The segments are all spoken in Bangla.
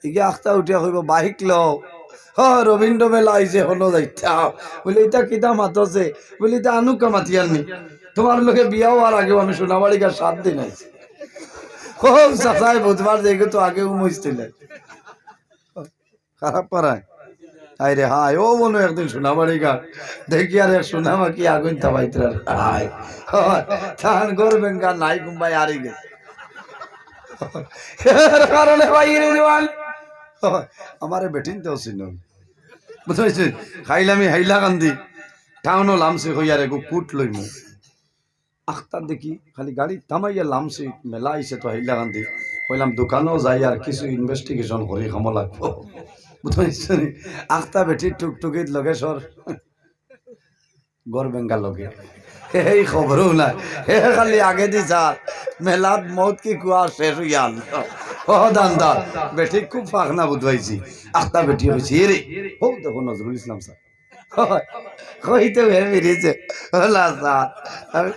ইগে আখতা উঠিয়া কইব বাইক লও রবীন্দ্র মেলা আইছে হনো যাইতা বলে এটা কিতা মাতছে বলে এটা আনুকা মাতিয়াননি তোমার লোকে বিয়া হওয়ার আগেও আমি সোনাবাড়িকার 7 দিন আইছি ও চাচাই বুধবার দেখে তো আগেও মুছতিলেন খারাপ পারায় আরে হায় ও মনে একদিন সোনাবাড়িকার দেখি আর সোনামা কি আগুন তাবাইতরা হায় থান করবেন গা নাই কুম্বাই আরি গেছে কারণে ভাই রিজওয়ান আমারে বেটিন তো ছিল বুঝাইছে খাইলামি হাইলা কান্দি টাউনো লামসে হইয়া রে কুট লইমু আখতার দেখি খালি গাড়ি থামাইয়া লামসে মেলা আইছে তো হাইলা কান্দি কইলাম দোকানও যাই আর কিছু ইনভেস্টিগেশন করি খামো লাগবো বুঝাইছে আখতা বেটি টুকটুকিত লগে সর গড় বেঙ্গা লগে এই খবরও নাই হে খালি আগে দি যা মেলাত মত কি কুয়া শেষ হইয়া ও দান্দার বেটি খুব ফাঁকনা বুঝাইছি আখতা বেটি হয়েছি রে ও দেখো নজরুল ইসলাম স্যার কইতে বেরিয়েছে হলা স্যার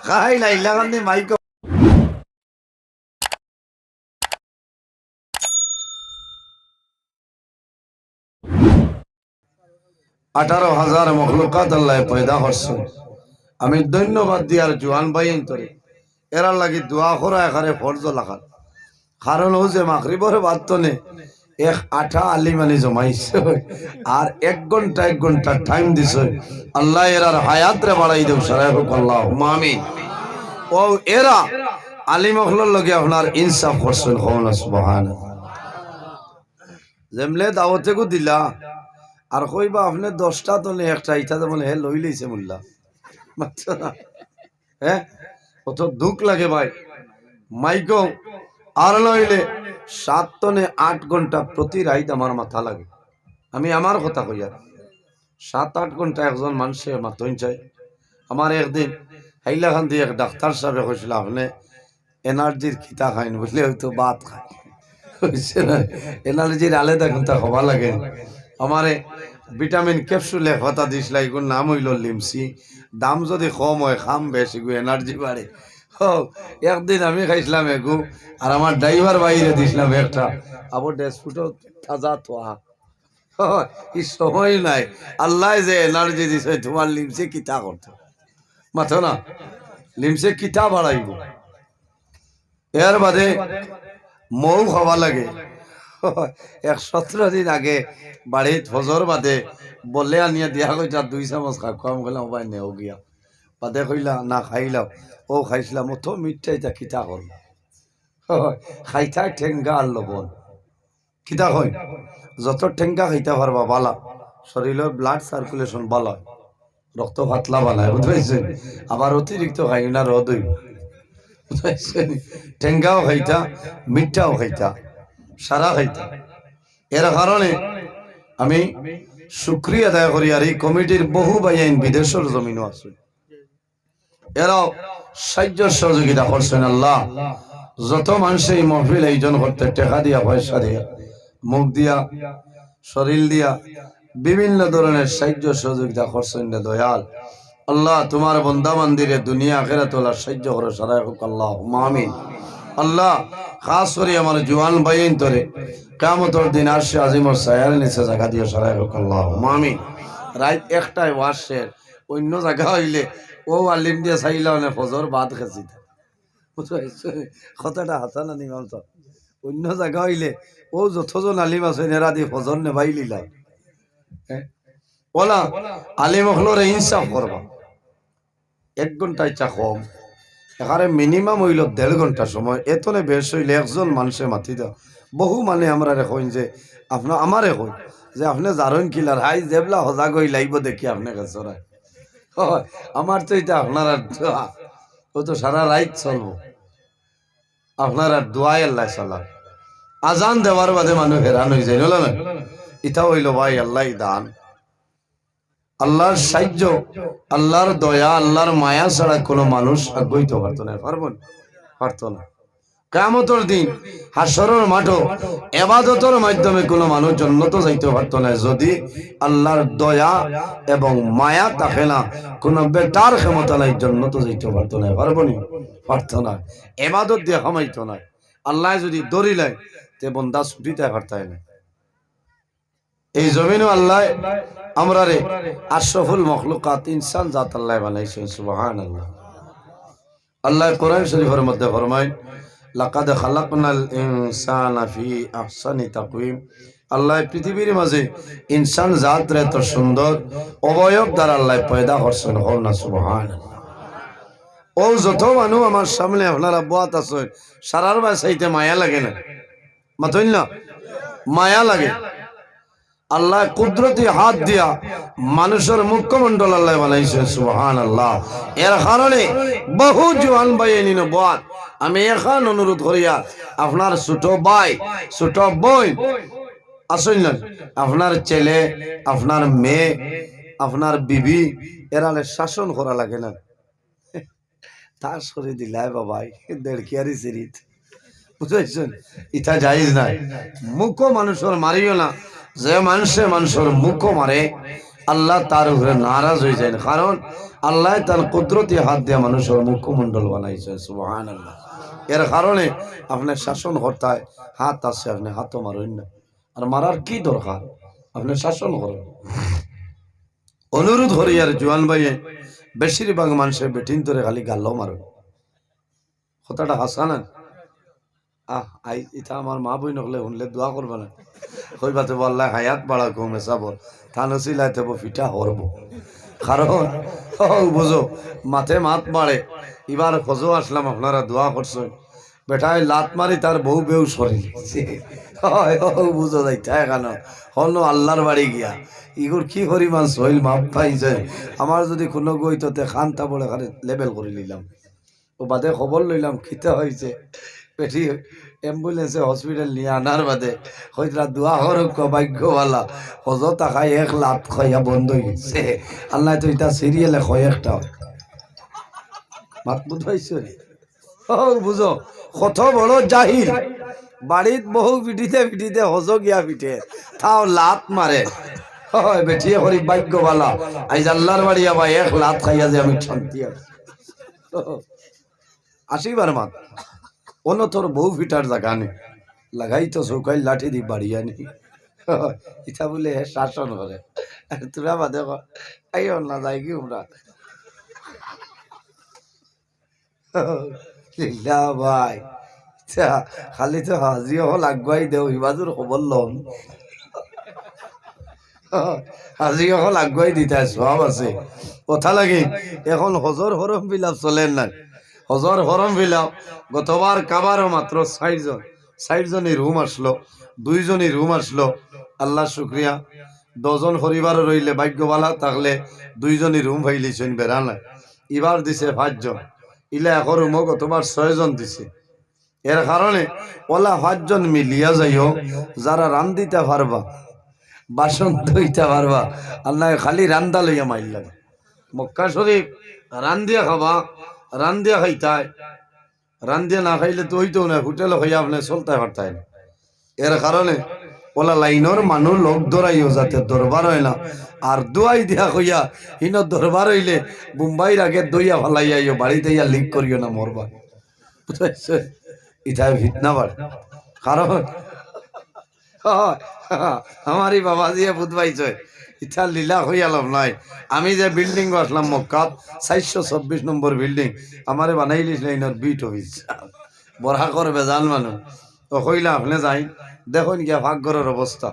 খাই লাইলা কান্দি মাইক 18,000 মখলুকাত আল্লাহ পয়দা করছেন আমি ধন্যবাদ দিয়ার জওয়ান ভাই অন্তরে এরা লাগি দোয়া করা এখানে ফরজ লাগান কারণ ও যে মাগরিবের বাদতনে এক আঠা আলিমানি জমাইছে আর 1 ঘন্টা টাইম দিছে আল্লাহ এরার হায়াত রে বাড়াই দেও সারাই হোক আল্লাহুম্মা আমিন ও এরা আলিম হলর লগে আপনার ইনসাফ করছেন হন সুবহানাল্লাহ যেমলে দাওয়াতে কো দিলা আর কইবা আপনি 10টা তো নে একটা ইটা বলে হে লই লইছে মোল্লা হ্যাঁ কত দুঃখ লাগে ভাই মাইকো আর লইলে 7 টনে 8 ঘন্টা প্রতি রাত আমার মাথা লাগে আমি আমার কথা কই আর 7-8 ঘন্টা একজন মানুষের মাথন চাই আমার একদিন হাইলাখান দিয়ে এক ডাক্তার সাহেব কইছিল আপনি এনার্জির খিতা খাইন বলে হয়তো ভাত খায় হইছে না এনার্জির আলাদা ঘন্টা হওয়া লাগে আমারে ভিটামিন ক্যাপসুল এক কথা দিছিল এগুলোর নাম হইল লিমসি দাম যদি কম হয় খাম বেশি গো এনার্জি বাড়ে একদিন আমি খাইছিলাম এগু আর আমার ড্রাইভার বাইরে দিছিলাম একটা আবার ডেসপুটো তাজা তোয়া এই সময় নাই আল্লাহ যে এনার্জি দিছে তোমার লিমসে কিতা করতে মাথো না লিমসে কিতা বাড়াইব এর বাদে মৌ খাওয়া লাগে 17 দিন আগে বাড়িত ফজর বাদে বলে আনিয়া দিয়া কইতা 2 চামচ খা কম গেলাম ভাই নেও গিয়া বাদে কইলা না খাইলাম ও খাইছিলাম তো মিঠাইটা কিতা করল খাইতা ঠেঙ্গা আর লবণ কিতা কই যত ঠেঙ্গা খাইতে পারবা বালা শরীরের ব্লাড সার্কুলেশন বালা রক্ত পাতলা বানায় বুঝাইছে আবার অতিরিক্ত খাই না রদ হইব বুঝাইছে ঠেঙ্গাও খাইতা মিঠাও খাইতা সারা খাইতা এর কারণে আমি শুকরিয়া আদায় করি আর এই কমিটির বহু ভাইয়াইন বিদেশের জমিনও আছে এরাও সাহায্য সহযোগিতা করছেন আল্লাহ যত মানুষ এই মহফিল আয়োজন করতে টাকা দিয়া পয়সা দিয়া মুখ দিয়া শরীর দিয়া বিভিন্ন ধরনের সাহায্য সহযোগিতা করছেন দয়াল আল্লাহ তোমার বন্দা মন্দিরে দুনিয়া আখিরাত তোলার সাহায্য করো সারাই হোক আল্লাহুম্মা আমিন আল্লাহ খাস করে আমার জওয়ান ভাইয়ের তরে কিয়ামতের দিন আরশে আজিমের ছায়ার নিচে জায়গা দিয়ে সারাই হোক আল্লাহুম্মা আমিন রাত 1টায় ওয়াশের অন্য জায়গা হইলে ও আলিম দিয়ে চাইলা মানে ফজর বাদ খেছি কথাটা হাসান আনি মামতা অন্য জায়গা হইলে ও যতজন আলিম আছে এরা দিয়ে ফজর নেবাই লিলা বলা আলিম হলরে ইনসাফ করবা 1 ঘন্টা ইচ্ছা কম এখানে মিনিমাম হইল 1.5 ঘন্টা সময় এতনে বেশ হইলে একজন মানুষে মাতি দাও বহু মানে আমরা কইন যে আপনার আমারে কই যে আপনি জারুন কিলার হাই জেবলা হজা গই লাইব দেখি আপনাকে চড়াই আমার তো এটা আপনার ও তো সারা রাত চলবো আপনার আর দোয়াই আল্লাহ সালাম আজান দেওয়ার বাদে মানুষ হেরান হয়ে যায় না এটা হইল ভাই আল্লাহ দান আল্লাহর সাহায্য আল্লাহর দয়া আল্লাহর মায়া ছাড়া কোনো মানুষ আগাইতে পারতো না পারতো না কিয়ামতের দিন হাশরের মাঠে ইবাদতের মাধ্যমে কোনো মানুষ জান্নাতে যাইতে পারতো না যদি আল্লাহর দয়া এবং মায়া থাকে না কোনো বেটার ক্ষমতা নাই জান্নাতে যাইতে পারতো না পারতো না ইবাদত দিয়ে কামাইতো না আল্লাহ যদি দড়ি লাই তে বন্দা ছুটিতে পারতায় না। এই জমিনও আল্লাহ আমরা রে আশরাফুল মখলুকাত ইনসান জাত আল্লাহ বানাইছেন। সুবহানাল্লাহ। আল্লাহ কোরআন শরীফের মধ্যে ফরমায় লাকাদ খালাকনাল ইনসানা ফি আহসানি তাকওয়িম। আল্লাহ পৃথিবীর মাঝে ইনসান জাত রে এত সুন্দর অবয়ব দ্বারা আল্লাহ পয়দা করছেন। হল না সুবহানাল্লাহ। ও যত মানুষ আমার সামনে আপনারা বাত আছে সারার বাসাইতে মায়া লাগে না? মাতইল না মায়া লাগে। আল্লাহ কুদরতি হাত দিয়া মানুষের মুখমণ্ডল আল্লাহ বানাইছে। সুবহানাল্লাহ। এর কারণে বহু জওয়ান ভাই নিন বাত আমি এখন অনুরোধ করিয়া আপনার ছোট ভাই ছোট বোন আসেন না, আপনার ছেলে আপনার মেয়ে আপনার বিবি এরালে শাসন করা লাগে না? তার সরে দিলাই বাবাই দেড়কিয়ারি সিরিত বুঝেছেন, ইটা জায়েজ নাই। মুখো মানুষের মারিও না। যে মানুষের মুখো মারে আল্লাহ তার উপরে নারাজ হয়ে যায়, কারণ আল্লাহ তার কুদরতি হাত দিয়ে মানুষের মুখমণ্ডল বানাইছে। সুবহানাল্লাহ। এর কারণে আপনার শাসন কর্তায় হাত আছে, আপনি হাতও মারেন না। আর মারার কি দরকার, আপনি শাসন করেন। অনুরোধ করি আর জোয়ান ভাইয়ে বেশিরভাগ মানুষের বেটিন ধরে খালি গাল্লো মারো, কথাটা হাসা না? ইটা আমার মা বই নকলে শুনলে দোয়া করবে না, কইবাতে বললাই হায়াত বাড়া কমে চাবর থানসিলাইতে ফিটা হরব। কারণ বুঝো মাথে মাত বাড়ে। এবার খোঁজো আসলাম আপনারা দোয়া করছেন, বেটায় লাত মারি তার বউ বেউ শরীর বুঝো যাইতাই কেন হল আল্লাহর বাড়ি গিয়া ইগুর কি পরিমাণ শৈল মাপ পাইছে। আমার যদি কোনো গইতে খানটা বলে খালি লেবেল করে নিলাম। ও বাদে খবর লইলাম খিতে হয়েছে, পেটি অ্যাম্বুলেন্সে হসপিটাল নিয়ে আনার বাদে হয়তো দোয়া হরক ভাগ্যওয়ালা হজ টাকায় 1 লাখ খাইয়া বন্ধ হয়েছে। আল্লাহ তো এটা সিরিয়ালে হয় একটা মাত বুঝাইছে। বুঝো কত বড় জাহিল, বাড়িত বহু পিটিতে পিটিতে হজ গিয়া পিঠে তাও লাত মারে। বেঠিয়ে করি ভাগ্যওয়ালা আইজ আল্লাহর বাড়ি আবার 1 লাখ খাইয়া যে আমি শান্তি আছি। আসিবার মাত অনথর বউ ফিটার জায়গা নেই, লাগাই তো চৌকাই লাঠি দি বাড়িয়া নি। ইটা বলে শাসন করে, তোরা বাদে আই না যাই কি আমরা ভাই খালি তো হাজি হল আগুয়াই দেও ইবাজুর খবর লম হাজি হল আগুয়াই দিতে সব আছে। কথা লাগে এখন হজর হরম বিলাপ চলেন না। হজর হরম বিলাপ গতবার কাবারও মাত্র 60 জনের রুম আসলো, 2 জনের রুম আসলো। আল্লাহ শুক্রিয়া। 10 জন পরিবার রইলে ভাগ্যবালা থাকলে 2 জনের রুম ভাইলিছেন বেড়ানা। এবার দিছে 5 জন, ইলা এক রুমও গতবার 6 জন দিছে। এর কারণে ওলা 5 জন মিলিয়া যাইও, যারা রান্দিতে পারবা বাসন ধুইতে পারবা আল্লাহ খালি রান্দা লইয়া মাইল লাগে। মক্কা শরীফ রান্দিয়া খাবা, রান্দিয়া খাইতায়, রান্দিয়া না খাইলে তো হইতো না, হোটেলে খাইয়া আপনি চলতে পারতাই না। এর কারণে ওলা লাইনের মানুষ লোক ধরাইও যাতে দরবার হয় না। আর দুয়াই দিয়া কইয়া হিন দরবার হইলে মুম্বাইর আগে দইয়া ফালাইয়াইও বাড়িতে ইয়া লিক করিও না মরবা। বুঝাইছে ইটাই ফিতনা বাড়ে। কারণ আমারই বাবা দিয়ে বুধবাইছে ইটা লীলা হইয়ালাম নাই। আমি যে বিল্ডিং আসলাম মক্কাত 426 নম্বর বিল্ডিং আমারে বানাইলিস লাইনের বিট অফিস বড়া করবে জান মানুষ। তো কইলা আপনি যাই দেখুন গিয়া ভাগঘরের অবস্থা,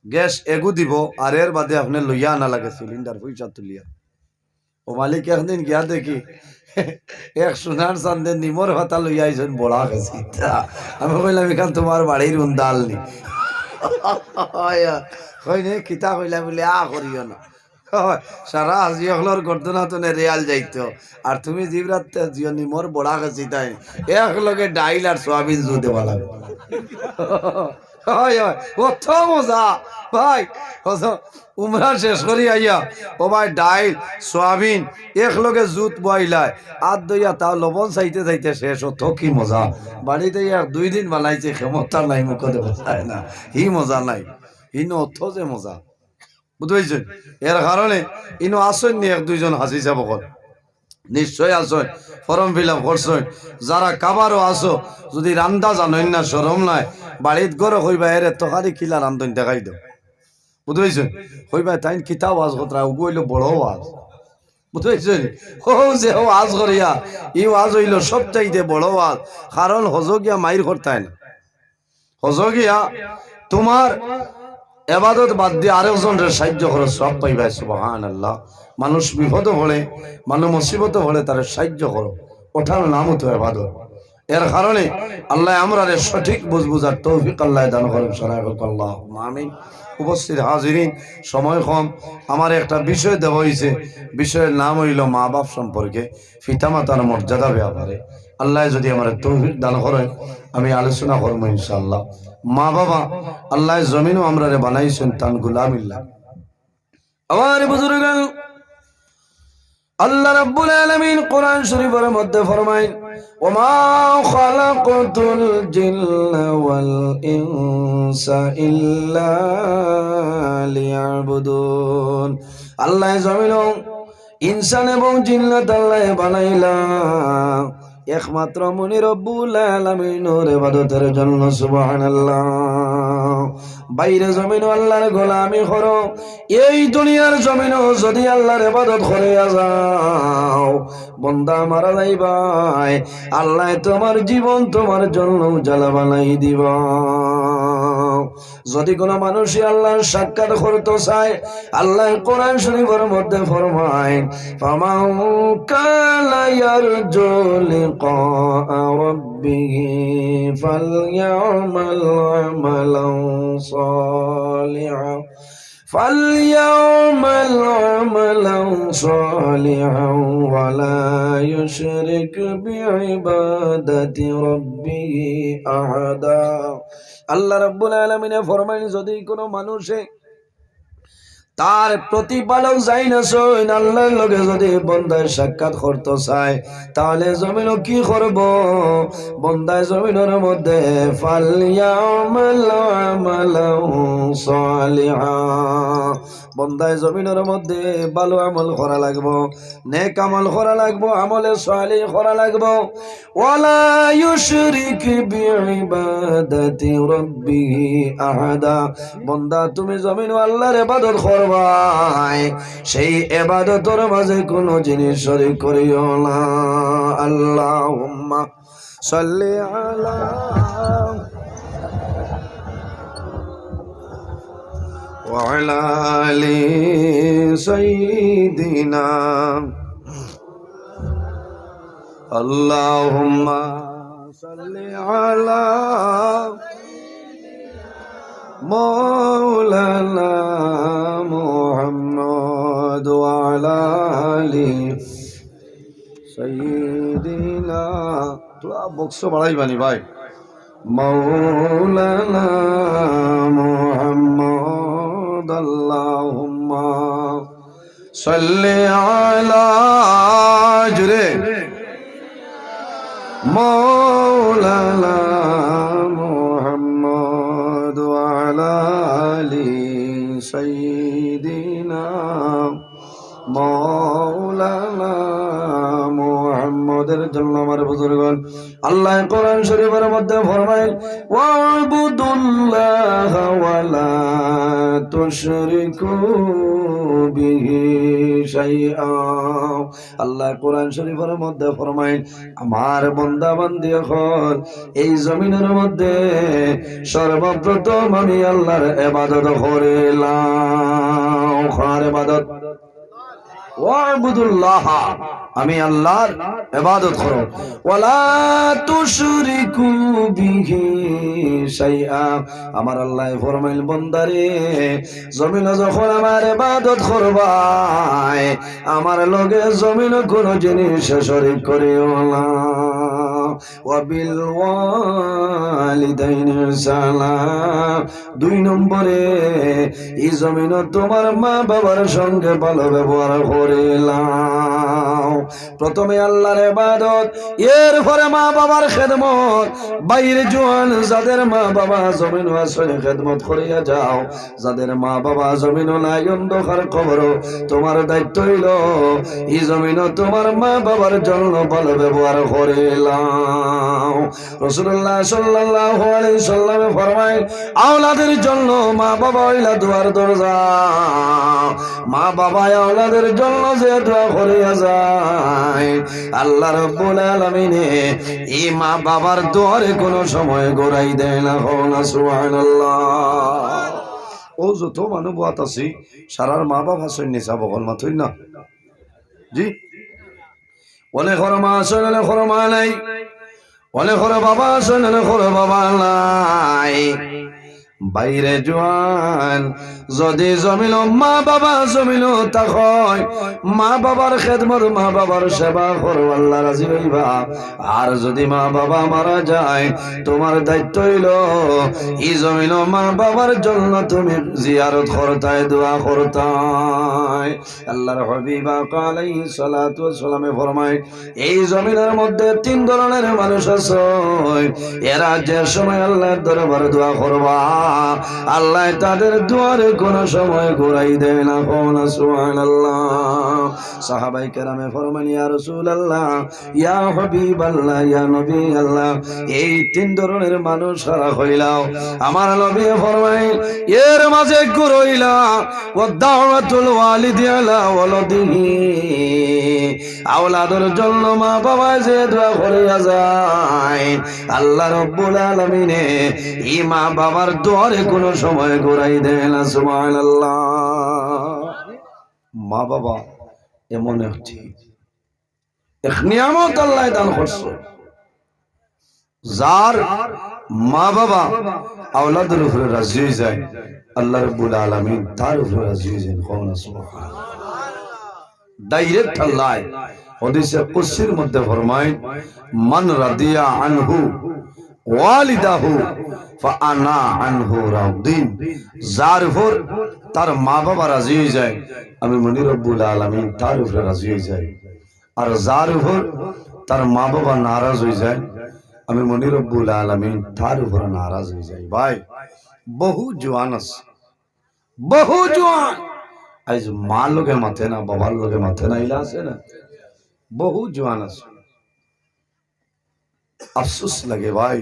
গ্যাস এগু দিব আর এর বাদে আপনি লইয়া আনা লাগে সিলিন্ডার পয়সা তুলিয়া। ও মালিক একদিন গিয়া দেখি এক সোনার চান্দে নিমর ভাতা লইয়া আইছেন বড়া গেছি। আমি কইলাম এখান তোমার বাড়ির উন্দাল নি কইনে কিতা কইলা বলে করিও না। সারা আজি হলর গর্দনা তো রেয়াল যাইতো আর তুমি জিবরাতে জিও নিমর বড়া গেছি তাই এক লগে ডাইল আর সোয়াবিন জু দেওয়া লাগে। কত মজা ভাই। উমরা শেষ করি আইয়া ও ভাই ডাইল সোয়াবিন এক লগে জুত বইলায় আর দইয়া তাও লবণ চাইতে চাইতে শেষ হতো। কি মজা। বাড়িতে 2 দিন বানাইছে ক্ষমতা নাই মুখ দেয় না, হি মজা নাই হিনো অর্থ যে মজা বুঝেছেন। এর কারণে ইনো আসেন নি 1-2 জন হাসি যাব নিশ্চয় আছো ফর্ম ফিল আপ করছো যারা কাবারও আছো যদি রান্দা জানোই না শরম নাই বাড়িত গড় হইবা এরে তকারি কিলা রান্ধন দেখাই দাও বুঝতে হইবা তাই কিতাব আজ কথা উগইল বড় আজ বুঝতে ও যে ও আজ করিয়া ই আজ হইল সবচাইতে বড় আজ কারণ হজগিয়া মাইর করতাই না হজগিয়া তোমার এবাদত বাদ দিয়ে আরেকজনের সাহায্য করো সব পাইবা সুবহানাল্লাহ মানুষ বিপদ হলে মানুষ মুসিবত হলে তার সাহায্য করো ওঠার নামও তো এবাদত এর কারণে আল্লাহ আমরা সঠিক বুঝার তৌফিক আল্লাহ দান করেন সরাই আল্লাহ আমিন উপস্থিত হাজিরিন সময় কম আমার একটা বিষয় দেওয়া হয়েছে বিষয়ের নাম হইল মা বাপ সম্পর্কে পিতামাতার মর্যাদা ব্যাপারে আল্লাহ যদি আমার তৌফিক দান করেন আমি আলোচনা করবো ইনশাআল্লাহ মা বাবা আল্লাহ জমিনও আমরা বানাইছেন তান গুলামিল্লাহ আমার বুজুর্গ আল্লাহ রাব্বুল আলামিন কোরআন শরীফের মধ্যে ফরমায় ওমা খালাকতুল জিন্না ওয়াল ইনসা ইল্লা লিয়াবুদুন আল্লাহ জমিন ইনসান এবং জিন্নাত আল্লাহ বানাইলা একমাত্র মুনি রব্বুল আলামিনের ইবাদতের জন্য সুবহানাল্লাহ বাইরে জমিন আল্লাহর গোলামি করো এই দুনিয়ার জমিন যদি আল্লাহর ইবাদত করে যাও বান্দা মারা যাইবাই আল্লাহ তোমার জীবন তোমার জন্য জ্বালা বানাই দিবা যদি কোনো মানুষই আল্লাহর সাক্ষাৎ করতে চায় আল্লাহ কোরআন শরীফের মধ্যে ফরমায় ফামান কানা ইয়ারজু লিকা রাব্বিহি ফালইয়ামাল আমালান সালিহান فَلْيَعْمَلْ عَمَلًا صَالِحًا وَلَا يُشْرِكْ بِعِبَادَةِ رَبِّهِ أَحَدًا আল্লাহ রাব্বুল আলামিন ফরমায় যদি কোনো মানুষে তার প্রতিপালক যাই না সইন আল্লাহর লগে যদি বান্দার সাক্ষাৎ করতে চায় তাহলে জমিনও কি করব বান্দার জমিনের মধ্যে ফালইয়ামাল আমালান সালিহা বান্দার জমিনের মধ্যে ভালো আমল করা লাগবো নেক আমল করা লাগবো আমলে সালিহ করা লাগবো ওয়ালা ইউশরিক বিইবাদাতি রাব্বিহি আহাদা বান্দা তুমি জমিন আল্লাহর ইবাদত করবাই সেই ইবাদতের মাঝে কোনো জিনিস শরীক করিও না আল্লাহুম্মা সাল্লি আলা وعلى آل سيدنا اللهم صل على مولانا محمد وعلى آل سيدنا تو বক্স বাড়াই বানি ভাই مولانا محمد اللهم صل على جرے مولانا محمد وعلى آل سيدنا مولانا মুহাম্মাদের জন্য আমার বুজুর্গগণ আল্লাহ কোরআন শরীফের মধ্যে ফরমায় ওয়াবুদুল্লাহ ওয়ালা তুশরিকু বিহি শাইআ আল্লাহ কোরআন শরীফের মধ্যে ফরমায় আমার বান্দা বান্দি হল এই জমিনের মধ্যে সর্বপ্রথম আমি আল্লাহর ইবাদত করিলাম কার ইবাদত ওয়াবুদুল্লাহ আমি আল্লাহর ইবাদত করো ওয়ালা তুশরিকু বিহি শাইআ আমার আল্লাহ ফরমাইল বান্দারে জমিনে যখন আমার ইবাদত করবাই আমার লগে জমিনে কোনো জিনিস শরীক করিও না ওয়াবিল ওয়ালিদাইনি সালাম দুই নম্বরে এই জমিনে তোমার মা বাবার সঙ্গে ভালো ব্যবহার করিলাম প্রথমে আল্লাহর ইবাদত এরপরে মা বাবার খেদমত বাইরে জোয়ান যাদের মা বাবা জমিন আসলে খেদমত করিয়া যাও, যাদের মা বাবা জমিন নাই অন্ধকার কবর, তোমার দায়িত্ব হইল এই জমিন তোমার মা বাবার জন্য ভালো ব্যবহার করিলাম। রাসূলুল্লাহ সাল্লাল্লাহু আলাইহি সাল্লামে ফরমায়, আওলাদের জন্য মা বাবা হইলা দুয়ার দরজা। মা বাবা আওলাদের জন্য যে দোয়া করিয়া যায়, আল্লাহ রাব্বুল আলামিন এই মা বাবার দোয়ারে কোনো সময় গোড়াই দেয় না। না সুবহানাল্লাহ। ও যত মানুষ বাত আছে সারার মা বাবা সৈন্য চাব মাথুই না জি, অনেক মা আসেন, অনেক মা নাই, অনেক বাবা আসেন, অনেক বাবা নাই। বাইরে জোয়ান যদি জমিল মা বাবা জমিল তাকয় মা বাবার খেদমত মা বাবার সেবা করো, আল্লাহ রাজি হইবা। আর যদি মা বাবা মারা যায়, তোমার দায়িত্ব হইল এই জমিল মা বাবার জন্য তুমি জিয়ারত করতাই, দোয়া করতাই। আল্লাহর হাবিব আলাইহিস সালাতু ওয়াস সালামে ফরমায়, এই জমিনের মধ্যে তিন ধরনের মানুষ আছে, এরা যে সময় আল্লাহর দরবারে দোয়া করবা, আল্লাহ তাদের দুয়ারে কোন সময় ঘুরাই দেয় না। সুবহানাল্লাহ। সাহাবায়ে কেরামে ফরমান, ইয়া রাসূলুল্লাহ, ইয়া হাবিবাল্লাহ, ইয়া নবী আল্লাহ, এই তিন ধরনের মানুষ সারা হইলাও। আমার নবী ফরমায়, এর মাঝে ঘুরাইলা ওয়া দাওয়াতুল ওয়ালিদি আলা ওয়ালাদিহি, আওলাদের জন্য মা বাবা যে দোয়া করিয়া যায়, আল্লাহ রাব্বুল আলামিন এই মা বাবার দোয়ারে কোন সময় ঘুরাই দেয় না। সুবহানাল্লাহ। মা বাবা এমন একটি এক নিয়ামত আল্লাহ দান করছে, যার মা বাবা আওলাদের উপরে রাজি হয়ে যায়, আল্লাহ রাব্বুল আলামিন তার উপরে রাজি হয়ে যায়। সুবহানাল্লাহ। ডাইরেক্ট আল্লাহ হাদিসে কুদসির মধ্যে ফরমায়, মান রাদিয়া আনহু ওয়ালিদাহু ফাআনা আনহু রাদিন, যার উপর তার মা বাবা রাজি হয়ে যায়, আমি মনি রব্বুল আলামিন তার উপরে রাজি হয়ে যাই। আর যার উপর তার মা বাবা নারাজ হয়ে যায়, আমি মনি রব্বুল আলামিন তার উপরে নারাজ হয়ে যাই। ভাই বহু জওয়ান আছে, বহু জওয়ান আজ মা লোকে মাথে না, বাবার লোকে মাথে না, ইলা আছে না, বহু জওয়ান আছে। আফসোস লাগে ভাই,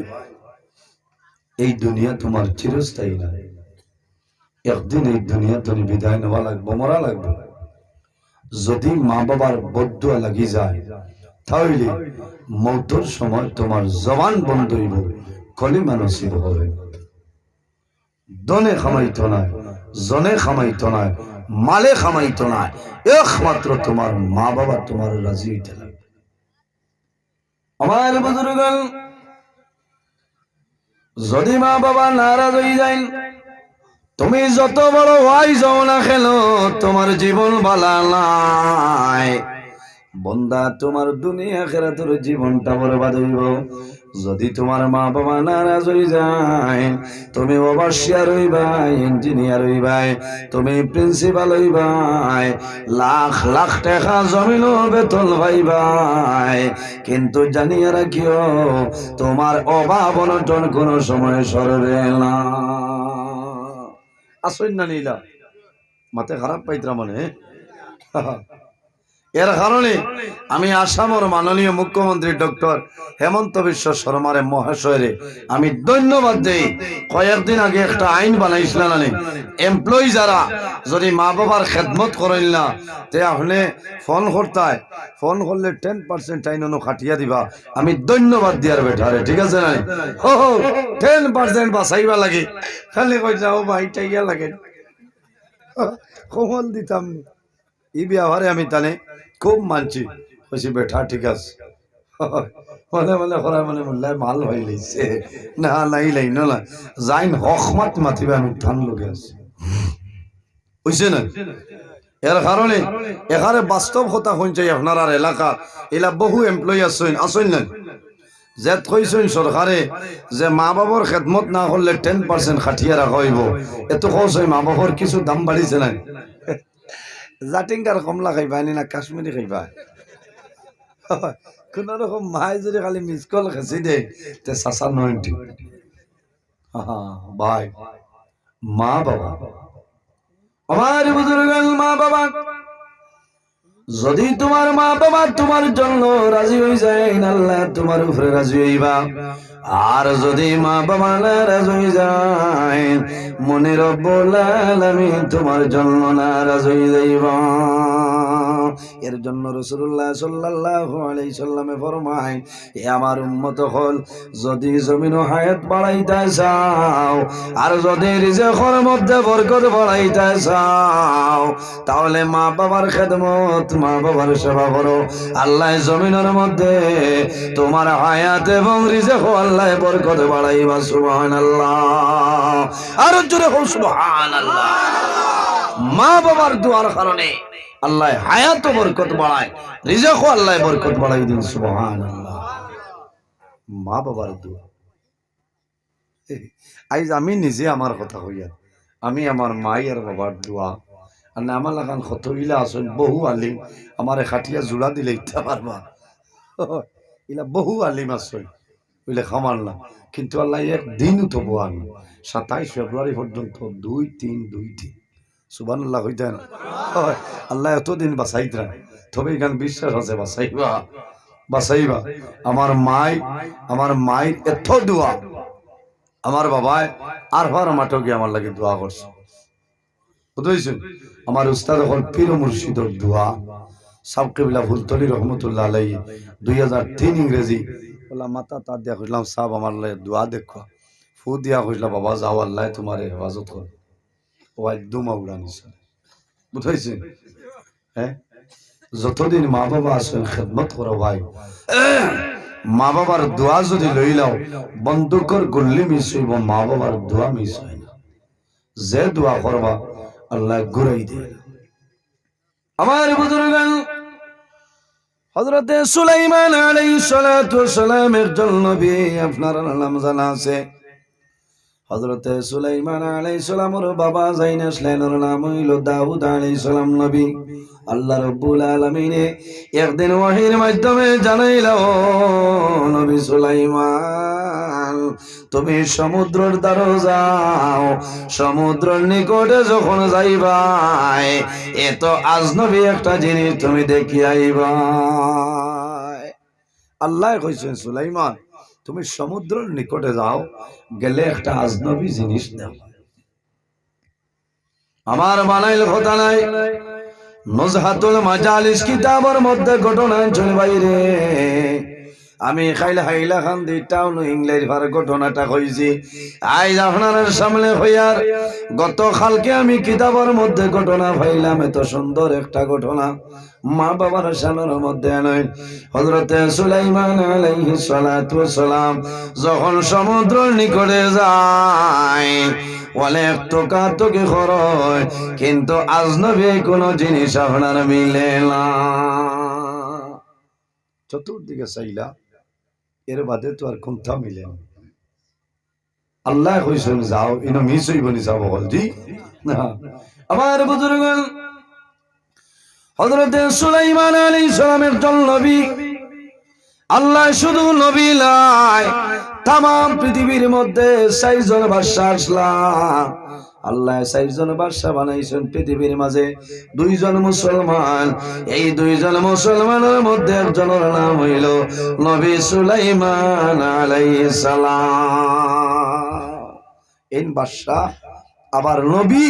এই দুনিয়া তোমার চিরস্থায়ী না, একদিন এই দুনিয়া তুমি বিদায় নেওয়া লাগবে, মরা লাগবে। যদি মা বাবার বদদুয়া লাগি যায়, তাহলে মৌতের সময় তোমার জবান বন্ধ হইব, কলিমা নসিব হবে। দনে খামাইতো না, জনে খামাইতো না, মালে খামাইতো না, একমাত্র তোমার মা বাবা তোমার রাজি হইতে লাগবে। আমার বুজুর্গগণ, যদি মা বাবা নারাজ হয়ে যায়, তুমি যত বড় ওয়াই যাও না কেন, তোমার জীবন ভালো নাই। বন্দা, তোমার দুনিয়া আখিরাতের জীবনটা বরবাদ হইব। যদি তোমার মা বাবা নারাজ হয়ে যায়, তুমি ওভারসিয়ার হইবাই, ইঞ্জিনিয়ার হইবাই, তুমি প্রিন্সিপাল হইবাই, লাখ লাখ টাকা জমিন বেতন পাইবাই, কিন্তু জানিয়ে রাখিও তোমার অভাব অনটন কোন সময় সরবে না। আসুন না নীলা মাথে খারাপ পাইতরা মনে। এর কারণে আমি আসামের মাননীয় মুখ্যমন্ত্রী ডক্টর হেমন্ত বিশ্ব শর্মারে মহাশয়রে আমি ধন্যবাদ দেই। কয়েকদিন আগে একটা আইন বানাইছিলেন, এমপ্লয়ি যারা যদি মা বাবার খেদমত করেন না, তে আপনি ফোন করতে, ফোন করলে 10% আইন খাটিয়া দিবা। আমি ধন্যবাদ দিয়ার বেঠারে, ঠিক আছে না? 10% বাঁচাইবা লাগে, খালি কই যাও ভাই টাইয়া লাগে কমল দিতাম। এই ব্যবহারে আমি তানে খুব মানছি, কইছি বেঠা ঠিক আছে, মনে মনে করা মনে মোল্লায় মাল হয়ে লাইছে না, নাই লাইন না যাইন হকমাত মাতিবা, আমি ধান লগে আছি, বুঝছে না? এর কারণে এখানে বাস্তব কথা শুনছে আপনার এলাকা এলা বহু এমপ্লয়ি আসেন, আসেন না যে কইছেন সরকারে যে মা বাবার খেদমত না করলে 10% খাটিয়া রাখা হইব। এত কইছে মা বাবার কিছু দাম বাড়িছে না, জাটিঙ্গার কমলা খাইবা না কাশ্মীরি খাইবা, কোন রকম মাই যদি খালি মিস কল খেসি দে তে চাচা নয় ভাই মা বাবা আমার বুজুর্গ মা বাবা যদি তোমার মা বাবা তোমার জন্য রাজি হয়ে যায় আল্লাহ তোমার উপরে রাজি হইবা আর যদি মা বাবা না রাজি হয়ে যায় মনে রব্বুল আলামিন তোমার জন্য নারাজ হয়ে যাইবা এর জন্য রাসূলুল্লাহ সাল্লাল্লাহু আলাইহি সাল্লামে ফরমায় এ আমার উম্মত হল যদি জমিন ও হায়াত বাড়াইতে চাও আর যদি রিজিকের মধ্যে বরকত বাড়াইতে চাও তাহলে মা বাবার খেদমত মা বাবার সেবা করো আল্লাহ জমিনের মধ্যে তোমার হায়াত এবং রিজিক আল্লাহ বরকত বাড়াইবা সুবহানাল্লাহ আর জোরে হোক সুবহানাল্লাহ মা বাবার দোয়ার কারণে আল্লাহ হায়াত বরকত বাড়ায় রিজিক আল্লাহ বরকত বাড়াই দিন সুবহানাল্লাহ মা বাবার দোয়া আইজ আমি নিজে আমার কথা কইয়া আমি আমার মাই আর বাবার দোয়া আর না আমার লাগান কত ইলা আসল বহু আলিম আমার খাটিয়া জোড়া দিলে ইচ্ছা পারবা ইলা বহু আলিম আসল বুঝলে খামার না কিন্তু আল্লাহ একদিনও তো বোয়ান 27 ফেব্রুয়ারি পর্যন্ত 2-3 সুবহানাল্লাহ হইতে না আল্লাহ এতদিন বাঁচাইতরা তবে এখান বিশ্বাস আছে বাঁচাইবা আমার মাই এত দোয়া আমার বাবায় আর ভার মাঠে গিয়ে আমার লাগে দোয়া করছে বুঝেছেন আমার উস্তাদ হল পীর মুর্শিদর দোয়া সাবকেবিলা ফুলতলি রহমতুল্লাহ আলাইহি 2003 ইংরেজি বলা মাতা তা দিয়া কইলাম সাহেব আমার লাগে দোয়া দেখো ফু দিয়া কইলা বাবা যাও আল্লাহ তোমার হেফাজত কর ও একদম উড়ানি বুঝাইছেন হ্যাঁ যতদিন মা বাবা আছেন খেদমত করো ভাই মা বাবার দোয়া যদি লই লাও বন্দুকর গুল্লি মিস হইব মা বাবার দোয়া মিস হয় না যে দোয়া করবা আল্লাহ ঘুরাই দেয় আমার বুজুর্গান হযরত সুলাইমান আলাইহিস সালাতু ওয়াস সালাম একজন নবী আপনারা নাম জানা আছে হযরত সুলাইমান আলাইহিস সালামের বাবা জাইনাসলের নাম হইল দাউদ আলাইহিস সালাম নবী আল্লাহ রাব্বুল আলামিন একদিন ওহীর মাধ্যমে জানাইলো নবী সুলাইমান তুমি সমুদ্রের দ্বারে যাও সমুদ্রের নিকটে যখন যাইবাই এত আজনবী একটা জিনিস তুমি দেখি আইবা আল্লাহ কইছেন সুলাইমান তুমি সমুদ্রের নিকটে যাও গেলে একটা আজনবী জিনিস দাও আমার বানাইল কথা নাই নজহাতুল মাজালিস কিতাবের মধ্যে ঘটনা চলে বাইরে আমি হাইলা খান দি টাউন ইংল্যান্ড ভার ঘটনাটা কইছি আজ আপনার সামনে হইয়ার গত কালকে আমি কিতাবের মধ্যে ঘটনা পাইলাম এত সুন্দর একটা ঘটনা মা বাবার শানের মধ্যে নয় হযরত সুলাইমান আলাইহিস সালাতু ওয়াস সালাম যখন সমুদ্রের নিকটে যায় অনেক তোকাতকি হয় কিন্তু আজনবী কোন জিনিস আপনার মিলে না চতুর্দিকে চাইলা এর বাদে তো আর কোনটা মিলে না আল্লাহ কইছেন যাও ইনো মিস হইবনি যাব জি না আমার বুজুর্গগণ হযরত সুলাইমান আলাইহিস সালামের নবী আল্লাহ শুধু নবী লাই তাম পৃথিবীর মধ্যে 6 জন বাদশা আসলাম আল্লাহ 6 জন বাদশা বানাইছেন পৃথিবীর মাঝে 2 জন মুসলমান এই 2 জন মুসলমানের মধ্যে একজনের নাম হইল নবী সুলাইমান আলাইহিস সালাম এই বাদশা আবার নবী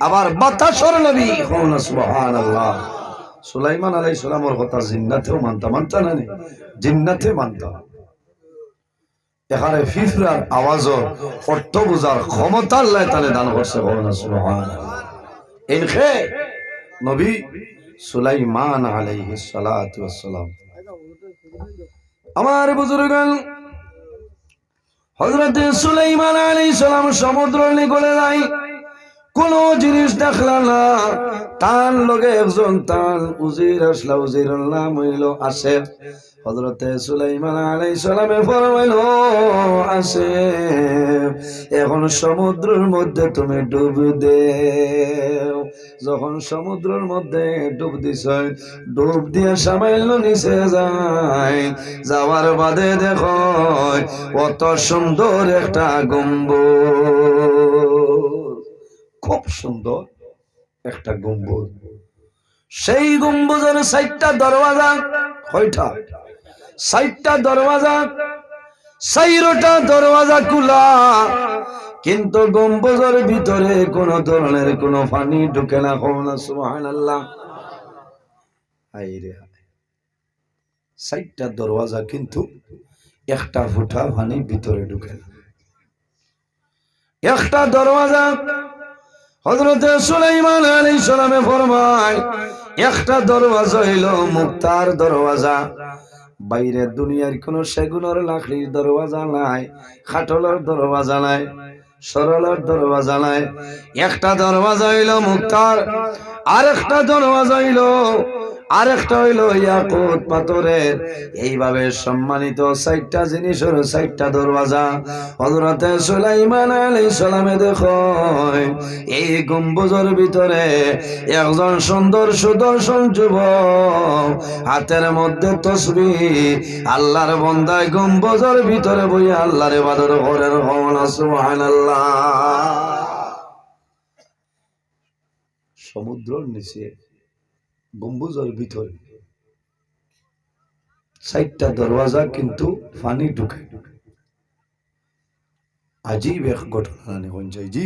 আবার বাতাসর নবী হন সুবহানাল্লাহ সুলাইমান আলাইহিস সালামের কথা জিন্নাতেও মানতা না জিন্নাতে মানতা এখানে ফিফরার আওয়াজও অর্থ বুঝার ক্ষমতা আল্লাহ তাআলা দান করছে সুবহানাল্লাহ ইনখে নবী সুলাইমান আলাইহিস সালাতু ওয়াস সালাম আমার বুজুর্গগণ হযরত সুলাইমান আলাইহিস সালাম সমুদ্রের নিকটে যায় কোন জিনিস দেখলা না তার লগে একজন তার উজির আসলা উজিরের নাম হইল আসেফ হযরত সুলাইমান আলাইহিস সালামে ফরমাইলো আসেফ এখন সমুদ্রের মধ্যে তুমি ডুব দেও। যখন সমুদ্রের মধ্যে ডুব দিছ, ডুব দিয়ে সামান্য নিচে যায়, যাওয়ার বাদে দেখো কত সুন্দর একটা গম্বুজ, খুব সুন্দর একটা গম্বুজ। সেই গম্বুজের ৬০টা দরওয়াজা। কয়টা? ৬০টা দরওয়াজা। ৬০টা দরওয়াজা খোলা, কিন্তু গম্বুজের ভিতরে কোন ধরনের কোন পানি ঢুকে না। সুবহানাল্লাহ। আইরে ৬০টা দরওয়াজা, কিন্তু একটা ফুটা পানি ভিতরে ঢুকে না। একটা দরওয়াজা হযরত সুলাইমান আলাইহিস সালামে ফরমায়, একটা দরওয়াজা হইল মুক্তার দরওয়াজা। বাইরে দুনিয়ার কোন সেগুনের লাকড়ির দরওয়াজা নাই, খাটলের দরওয়াজা নাই, সরলের দরওয়াজা নাই। একটা দরওয়াজা হইল মুক্তার, আরেকটা দরওয়াজা হইল ইয়াকুত পাথরের। এইভাবে সম্মানিত ৬০টা জিনিসের ৬০টা দরওয়াজা। হযরত সুলাইমান আলাইহিস সালামে দেখো এই গম্বুজের ভিতরে একজন সুন্দর সুদর্শন যুবক, হাতের মধ্যে তসবিহ, আল্লাহর বান্দায় গম্বুজের ভিতরে বইয়া আল্লাহর ইবাদত করে। সুবহানাল্লাহ। সমুদ্রের নিচে গম্বুজের ভিতরে ৬০টা দরওয়াজা, কিন্তু পানি ঢুকে। আজীব এক ঘটনা হয়ে যায়। জি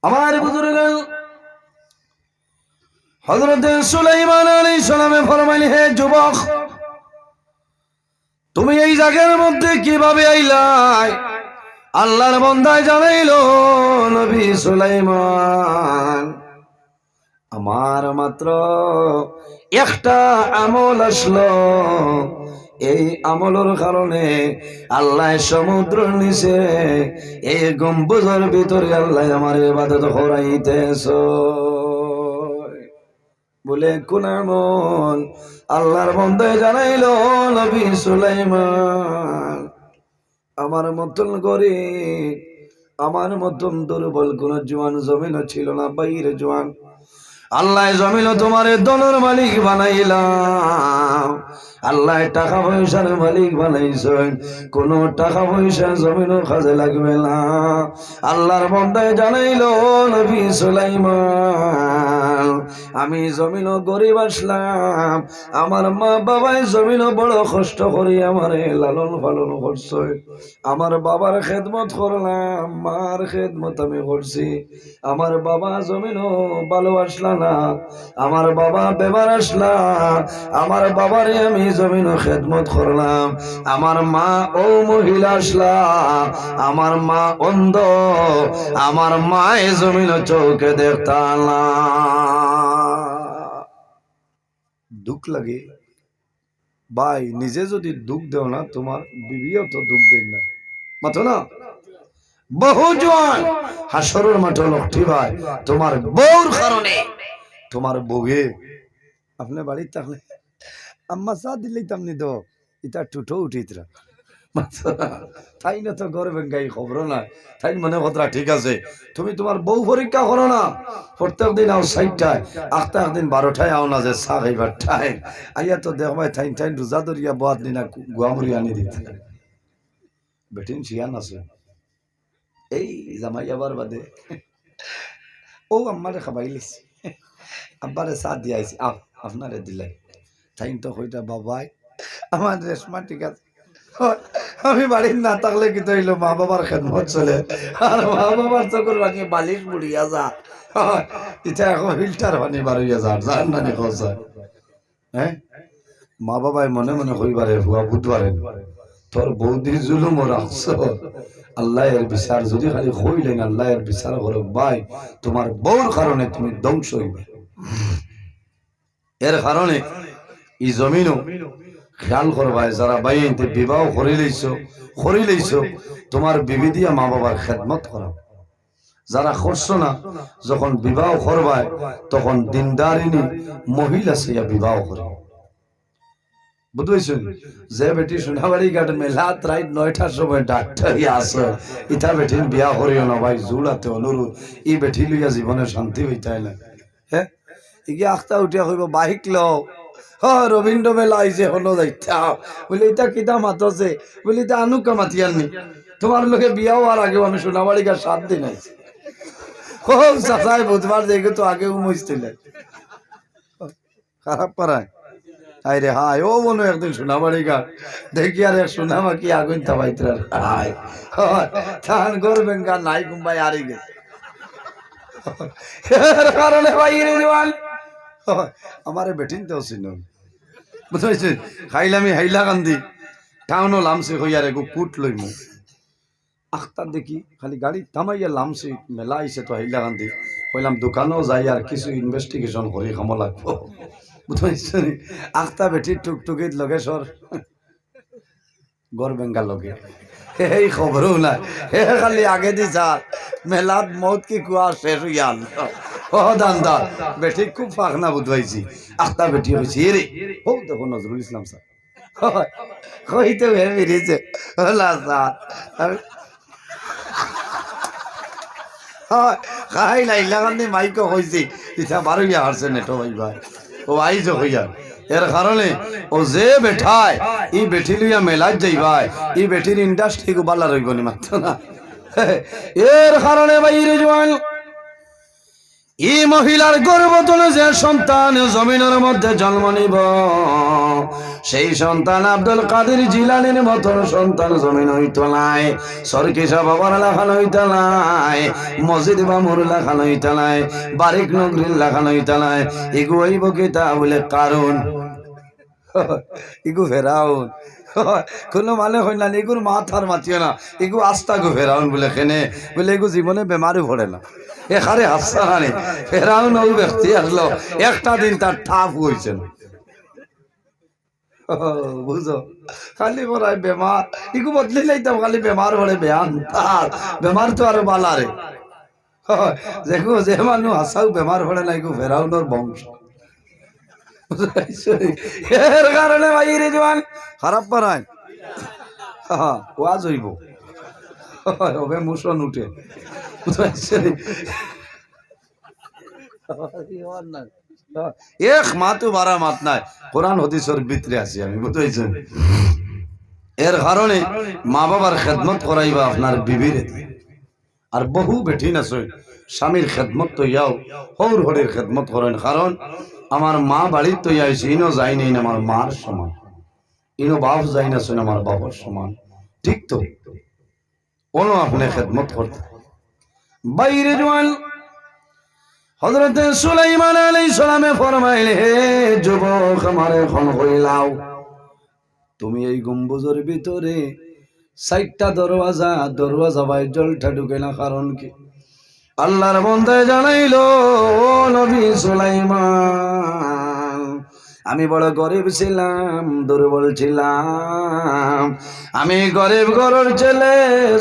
আমার বুজুর্গ হযরত সুলাইমান আলাইহিস সালামে ফরমাইলেন, হে যুবক, তুমি এই জায়গার মধ্যে কিভাবে আইলাই? আল্লাহর বান্দায় জানাইলো, নবী সুলাইমান, আমার মাত্র একটা আমল আসলো, এই আমলের কারণে আল্লাহ সমুদ্রের নিচে এই গম্বুজের ভিতরে আল্লাহ আমার ইবাদত করাইতেছ। বলে কোন আমল? আল্লাহর বান্দায় জানাইলো, নবী সুলাইমান, আমার মতন গরীব, আমার মতন দুর্বল কোন জওয়ান জমিন ছিল না, বাইরে জওয়ান। আল্লাহ জমিন তোমার দলের মালিক বানাইলাম। আল্লাহ টাকা পয়সার মালিক বানাইছেন, কোন টাকা পয়সা জমিনও কাজে লাগবে না। আল্লাহর বান্দায় জানাইলো, নবী সুলাইমান, আমি জমিনও গরিব আসলাম, আমার মা বাবাই জমিনও বড় কষ্ট করি আমারে লালন পালন করছে, আমার বাবার খেদমত করলাম, মার খেদমত আমি করছি। আমার বাবা জমিনও ভালো আসলা না, আমার বাবা বেমার আসলা, আমার বাবারে আমি জমিনও খেদমত করলাম। আমার মা ও মহিলা আসলা, আমার মা অন্ধ, আমার মায়ে জমিনও চৌকে দেখতাম না। দুঃখ লাগে ভাই, নিজে যদি দুঃখ দেও না, তোমার বিবিও তো দুঃখ দেন না, মাথো না। বহু জওয়ান হাসরের মাঠে লক্ষ্মী ভাই, তোমার বউর কারণে, তোমার বউয়ে আপনি বাড়িতে থাকলে আম্মা চা দিলেই তামনি দো, এটা টুটো উঠিতরা, তাই না তো গর্বেন গাই খবর না, তাই মনে কথা ঠিক আছে। তুমি তোমার বউ পরীক্ষা করো না, প্রত্যেক দিন আও ৬০টায়, আখটা একদিন ১২টায় আও না, যে চা খাইবার টাইম আইয়া তো দেখ ভাই ঠাইন ঠাইন রোজা ধরিয়া বাদ দিনা গুয়ামুড়ি আনি দিতে। বেটিন শিয়ান আছে এই জামাই আবার বাদে ও আম্মারে খাবাইলিস, আব্বারে চা দিয়ে আইসি, আপনারে দিলাই। তাই তো কইটা, বাবাই আমার রেশমা ঠিক আছে, আমি বাড়ির না থাকলে কি হইলো, মা বাবার খেদমত চলে, আর মা বাবার চকুর ভাঙি বালিশ বুড়িয়া যা, এটা এখন ফিল্টার পানি বাড়িয়া যা, জান নানি খোঁজা। হ্যাঁ, মা বাবাই মনে মনে কইবারে, হুয়া বুধবারে তোর বৌদির জুলুম রাখছ, আল্লাহ এর বিচার যদি খালি হইলেন, আল্লাহ এর বিচার করো ভাই, তোমার বউর কারণে তুমি ধ্বংস হইবে। এর কারণে এই জমিনও খেয়াল করবাই, যারা বাইতে বিবাহ করি লইছো, তোমার বিবি দিয়া মা বাবার খেদমত করা। যারা করছো না, যখন বিবাহ করবাই তখন দিনদারিনী মহিলা সে বিবাহ করে। বুঝছেন যে বেটি সোনাবাড়ি ঘাট মেলাত রাত 9টার সময় ডাক্তার আছে ইটা বেটির বিয়া করিও না ভাই জুড়াতে অনুরোধ ই বেটি লইয়া জীবনে শান্তি হইতাই না হ্যাঁ ইগে আখতা উঠিয়া কইব বাইক লও রবীন্দ্র মেলা আইছে হলো যাইতা বলে এটা কিতা মাতছে বলে এটা আনুকা মাতিয়াননি তোমার লোকে বিয়া হওয়ার আগেও আমি সোনাবাড়ি ঘাট 7 দিন আইছি ও চাচাই বুধবার দেখে তো আগেও মুছতিলেন খারাপ পারায় আরে হায় ও মনে একদিন সোনাবাড়ি ঘাট দেখি আর সোনামা কি আগুন তাবাইত্রার হায় থান করবেন গা নাই কুম্বাই আরি গেছে কারণে ভাই রিজওয়ান আমারে বেটিন তো ছিল বুঝাইছে খাইলামি হাইলা কান্দি টাউনও লামছে হইয়ার এগো কুট লইমু আখতার দেখি খালি গাড়ি থামাইয়া লামছে মেলা আইছে তো হাইলা কান্দি কইলাম দোকানও যাই আর কিছু ইনভেস্টিগেশন করি খামো লাগবো বুঝাইছে আখতা বেটি টুকটুকিত লগে সর গড় বেঙ্গা লগে এই খবরও নাই হে খালি আগে দি যা মেলাত মত কি কুয়া শেষ হইয়াল ও দান্দা বেটি খুব ফাখনা বুঝাইছি আখতা বেটি হইছে রে ও দেখো নজরুল ইসলাম স্যার কইতে বেরিয়েছে হলা স্যার খাই লাইলা কান্দি মাইকো কইছি ইটা বারইয়া হারছে নেটো ভাই ভাই ও আইজ হইয়া এর কারণে ও যে বেঠায় ই বেটি লইয়া মেলাত যাইবাই ই বেটির ইন্ডাস্ট্রি গো বালা রইব নি মাত্র না এর কারণে ভাই রিজওয়ান ই মহিলার গর্ভতলে যে সন্তান জমিনের মধ্যে জন্ম নিব সেই সন্তান আব্দুল কাদের জিলানির মতন সন্তান জমিন হইত নাই সরকিসা বাবার লেখানো হইত নাই মসজিদ বামুর লেখানো হইত নাই বারিক নগরীর লেখানো হইত নাই এগু হইব কিতা বলে কারণ ইগু ফেরাউন কোনো মানে হয় না এগুর মাথার মাতিও না এগু আস্তা গো ফেরাউন বলে কেনে বলে এগু জীবনে বেমারও পড়ে না এখানে হাসসানি ফেরাউন ওই ব্যক্তি আসলো একটা দিন তার ঠাপ হয়েছে বুঝো খালি পড়ায় বেমার ইগু বদলি লাইতাম খালি বেমার পড়ে বেয়ান তার বেমার তো আরো বালারে দেখো যে মানুষ হাসাও বেমার পড়ে না ইগু ফেরাউনের বংশ এর কারণে ভাই রিজওয়ান খারাপ পারায় ওয়াজ হইব ওবে মুসন উঠে এক মাতো বারা মাত নাই কোরআন হাদিসের ভিতরে আছি আমি বুঝাইছেন এর কারণে মা বাবার খেদমত করাইবা আপনার বিবির আর বহু বেঠিন আছে স্বামীর খেদমত তো ইয়াও হৌর হরের খেদমত করেন কারণ আমার মা বাড়ির তো আইসি ইনো যাই নেই আমার মার সমান ইনো বাপ যাই না শুনে আমার বাবার সমান ঠিক তো ওনো আপনি খেদমত করতে বাইরে জোয়ান হযরত সুলাইমান আলাইহিস সালামে ফরমাইলে হে যুবক আমারে এখন কইলাও তুমি এই গম্বুজের ভিতরে ৬০টা দরওয়াজা ভাই জলটা ঢুকে না কারণ কি আল্লাহর বন্দে জানাইলো নবী সুলাইমান আমি বড় গরিব ছিলাম দুর্বল ছিলাম আমি গরিব ঘরের ছেলে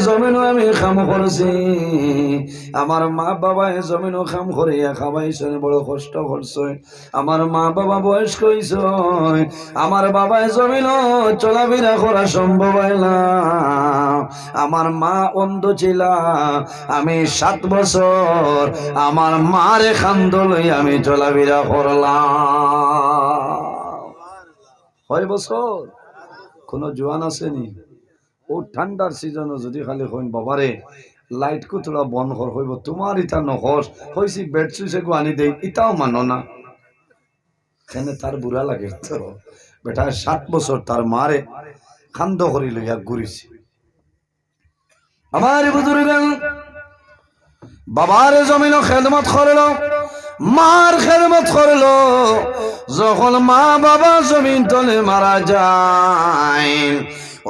জমিনও আমি কাম করছি আমার মা বাবা জমিনও কাম করিয়া খাওয়াইছে বড় কষ্ট করছে আমার মা বাবা বয়স্ক হইছে আমার বাবা জমিনও চলাফেরা করা সম্ভব হয় না আমার মা অন্ধ ছিল আমি 7 বছর আমার মারে খান্দ লই আমি চলাফেরা করলাম 6 বছর কোন জোয়ান আসেনি ও ঠান্ডার সিজনও যদি খালি হইন বাবারে লাইট কো তোরা বন্ধ কর হইব তোমার ইটা নহস হইছি বেড সুইসে গো আনি দেই ইটাও মানো না কেনে তার বুড়া লাগে তো বেটা 7 বছর তার মারে খান্দ করি লইয়া ঘুরিছি আমার বুজুর্গ বাবার জমিনও খেদমত করলো মার খেদমত করলো যখন মা বাবা জমিন তলে মারা যায়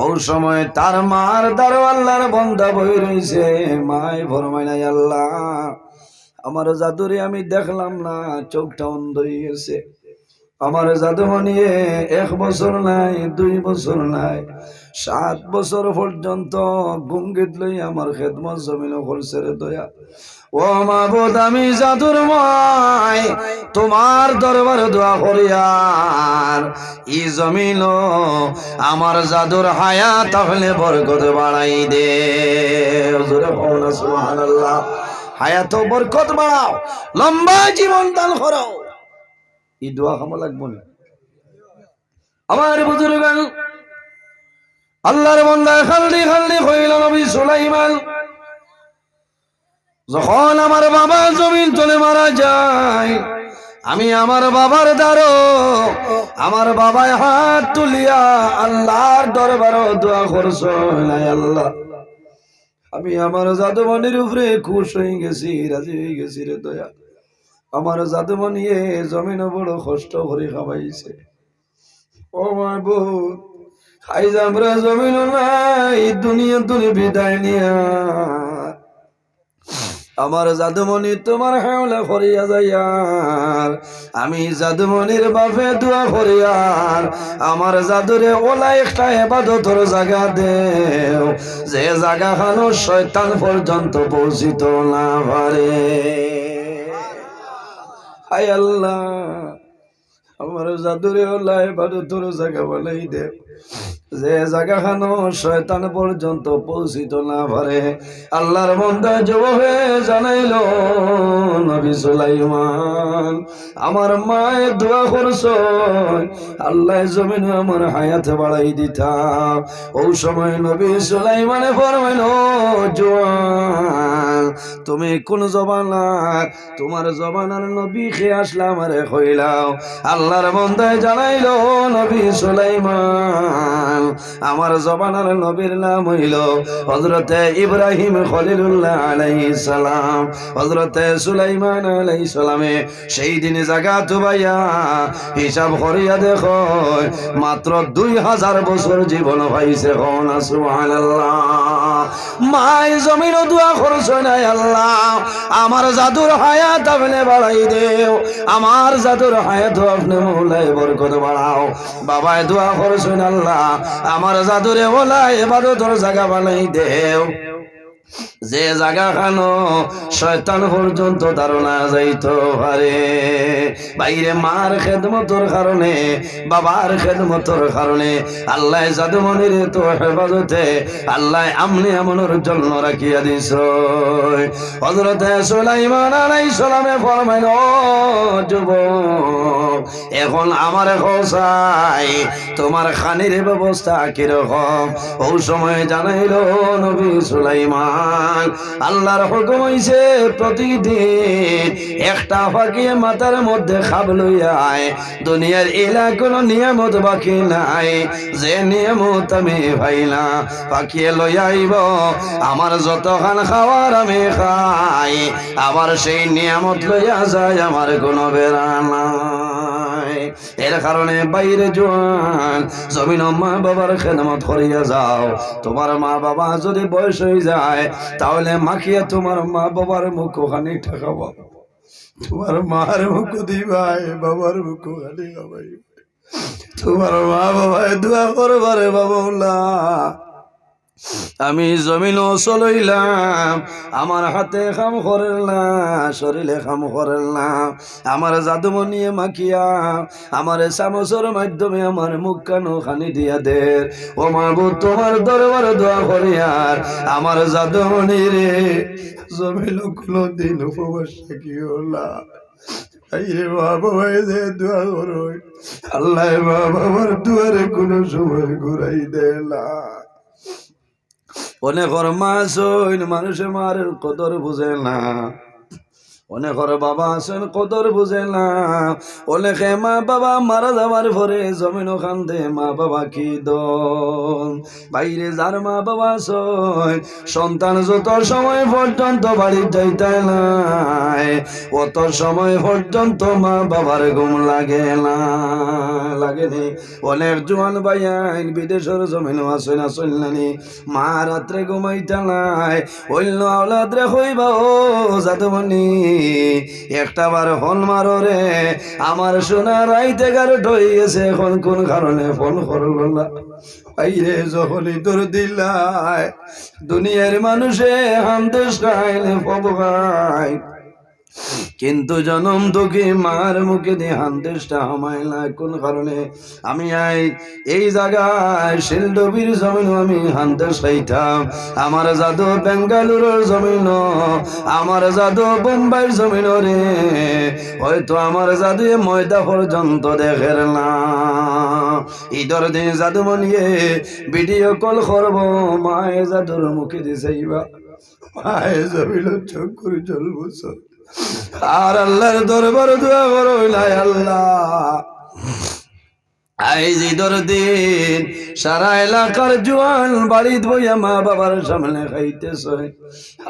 ওই সময় তার মার দ্বারা আল্লাহর বান্দা বই রইছে মাই ফরমায় আল্লাহ আমার জাদুরে আমি দেখলাম না চোখটা অন্ধ হয়ে গেছে আমার জাদু নিয়ে 1 বছর নাই 2 বছর নাই 7 বছর পর্যন্ত গুঙ্গিত লই আমার খেদমত জমিন করছে রে দয়া। ও মাবুদ আমি জাদুর মাই তোমার দরবারে দোয়া করিয়ার ই জমিন আমার জাদুর হায়াত তাহলে বরকত বাড়াই দে। জোরে বলুন সুবহানাল্লাহ। হায়াত বরকত বাড়াও, লম্বা জীবন দান করো। এই দোয়া কামা লাগবো না আমার বুজুর্গান। আল্লাহর বান্দা খালদি খালদি হইল নবী সুলাইমান। যখন আমার বাবা জমিন তলে মারা যায়, আমি আমার বাবার দ্বারো আমার বাবায় হাত তুলিয়া আল্লাহর দরবারে দোয়া করছো, আল্লাহ আমি আমার জাদুমণির উপরে খুশ হয়ে গেছি, রাজি হয়ে গেছি রে দয়া। আমার জাদুমণি জমিন বড় কষ্ট করে খাওয়াইছে। ও মাবুদ আইজ আমরা জমিন নাই দুনিয়া তুমি বিদায় নিয়া আমার জাদুমণি তোমার হাওলা করিয়া যাইয়ার। আমি জাদুমণির বাপে দোয়া করিয়ার আমার জাদুরে ওলা একটা ইবাদতের জায়গা দেও, যে জায়গা খানো শয়তান পর্যন্ত পৌঁছিত না পারে। হায় আল্লাহ আমার জাদুরে ওলা ইবাদতের জায়গা বানাই দেও, যে জায়গা খানো শয়তান পর্যন্ত পৌঁছিত না পারে। আল্লাহর বান্দা জবাবে জানাইল নবী সুলাইমান আমার মায়ের দোয়া করছো আল্লাহ জমিন আমার হায়াত বাড়াই দিতাম। ওই সময় নবী সুলাইমানে ফরমাইল জওয়ান তুমি কোন জবানার, তোমার জবানার নবী খেয়ে আসলাম আরে কইলাও। আল্লাহর বান্দা জানাইল নবী সুলাইমান আমার জবানার নবীর নাম হইল হযরত ইব্রাহিম খলিলুল্লাহ আলাইহিস সালাম। হযরত সুলাইমান আলাইহিস সালামে সেই দিনে জায়গা তুবাইয়া হিসাব করিয়া দেখো মাত্র 2000 বছর জীবন পাইছে। কোন সুবহানাল্লাহ। মাই জমিন দোয়া করছ না আল্লাহ আমার জাদুর হায়াত আপনি বাড়াই দেও, আমার জাদুর হায়াত আপনি মৌলায় বরকত বাড়াও। বাবায় দোয়া করছেন আল্লাহ আমার জাদুরে ওলা ইবাদতের জায়গা বানাই দেও, যে জায়গা খানো শয়তান পর্যন্ত ধারণা যাইতো পারে। বাইরে মার খেদমতর কারণে বাবার খেদমতর কারণে আল্লাহ জাদুমণির তো হেফাজতে আল্লাহ আমনে আমনের জন্য রাখিয়া দিছ। হযরত সুলাইমান আলাইহিস সালামে ফরমাইল যুবক এখন আমার খোসাই তোমার খানির ব্যবস্থা কিরকম। ওই সময় জানাইল নবী সুলাইমান আল্লাহর হুকুম হইছে প্রতিদিন একটা ফাঁকিয়ে মাথার মধ্যে খাব লইয়া আয়। দুনিয়ার এলা কোনো নিয়ামত বাকি নাই, যে নিয়ামত আমি ভাইলা পাখিয়ে লইয়া আইব আমার যতখান খাওয়ার আমি খাই, আবার সেই নিয়ামত লইয়া যায় আমার কোনো বেড়া নাই। এর কারণে বাইরে জোয়ান জমিন মা বাবার খেদমত করিয়া যাও। তোমার মা বাবা যদি বয়স হয়ে যায় তাহলে মাখিয়া তোমার মা বাবার মুখ খানি ঠেকাবো, তোমার মার মুখ দিবাই বাবার মুখ খানি খাবাই, তোমার মা বাবায় দোয়া করবারে বাবা আমি জমিন চলইলাম আমার হাতে কাম করেল না, শরীরে কাম করেল না, আমার জাদুমণিয়ে মাখিয়া আমার চামচের মাধ্যমে আমার মুখ কানো খানি দিয়া দে। ও মাবুদ তোমার দরবারে দোয়া করিয়ার আমার জাদুমণি রে জমিন কোনো দিন উপবাস থাকিও না। মা বাবাই যে দোয়া করো আল্লাহ মা বাবার দুয়ারে কোনো সময় ঘুরাই দে না। অনেকর মা আছেন মানুষে মারের কদর বুঝে না, অনেকর বাবা আছেন কদর বুঝে না। অনেকে মা বাবা মারা যাবার পরে জমিন খান্দে মা বাবা কি দল। বাইরে যার মা বাবা আছেন সন্তান যত সময় পর্যন্ত বাড়ি যাইতে নাই অত সময় পর্যন্ত মা বাবার ঘুম লাগে না, লাগেনি। অনেক জোয়ান ভাইয়াইন বিদেশের জমিন আছে না চললানি মা রাত্রে ঘুমাইতে নাই অন্য আওলাদ রে হইবা ও জাদুমণি একটা বার ফোন মারো রে, আমার সোনা রাইতে গার ঢই গেছে, এখন কোন কারণে ফোন করলো না। বাইরে যখনই তোর দিলাই দুনিয়ার মানুষে হামদেশ খাইলে পবগাই, কিন্তু জনম তোকে মার মুখে দিয়ে হান্দেশটা হামায় না। কোন কারণে আমি এই জায়গায় শিলডবির জমিন আমি হান্দেশ খাইতাম, আমার জাদু বেঙ্গালুরুর জমিন, আমার জাদু বোম্বাইয়ের জমিন রে, হয়তো আমার জাদু ময়দা পর্যন্ত দেখের না। ঈদের দিন জাদু মনিয়ে ভিডিও কল করব, মায়ে জাদুর মুখে দিছাইবা, মায়ে জমিল চোখ করে চলবো আর আল্লাহর দরবার দোয়া করো, নাই আল্লাহ আইজ ঈদের দিন সারা এলাকার জোয়ান বাড়িত বইয়া মা বাবার সামনে খাইতেছে,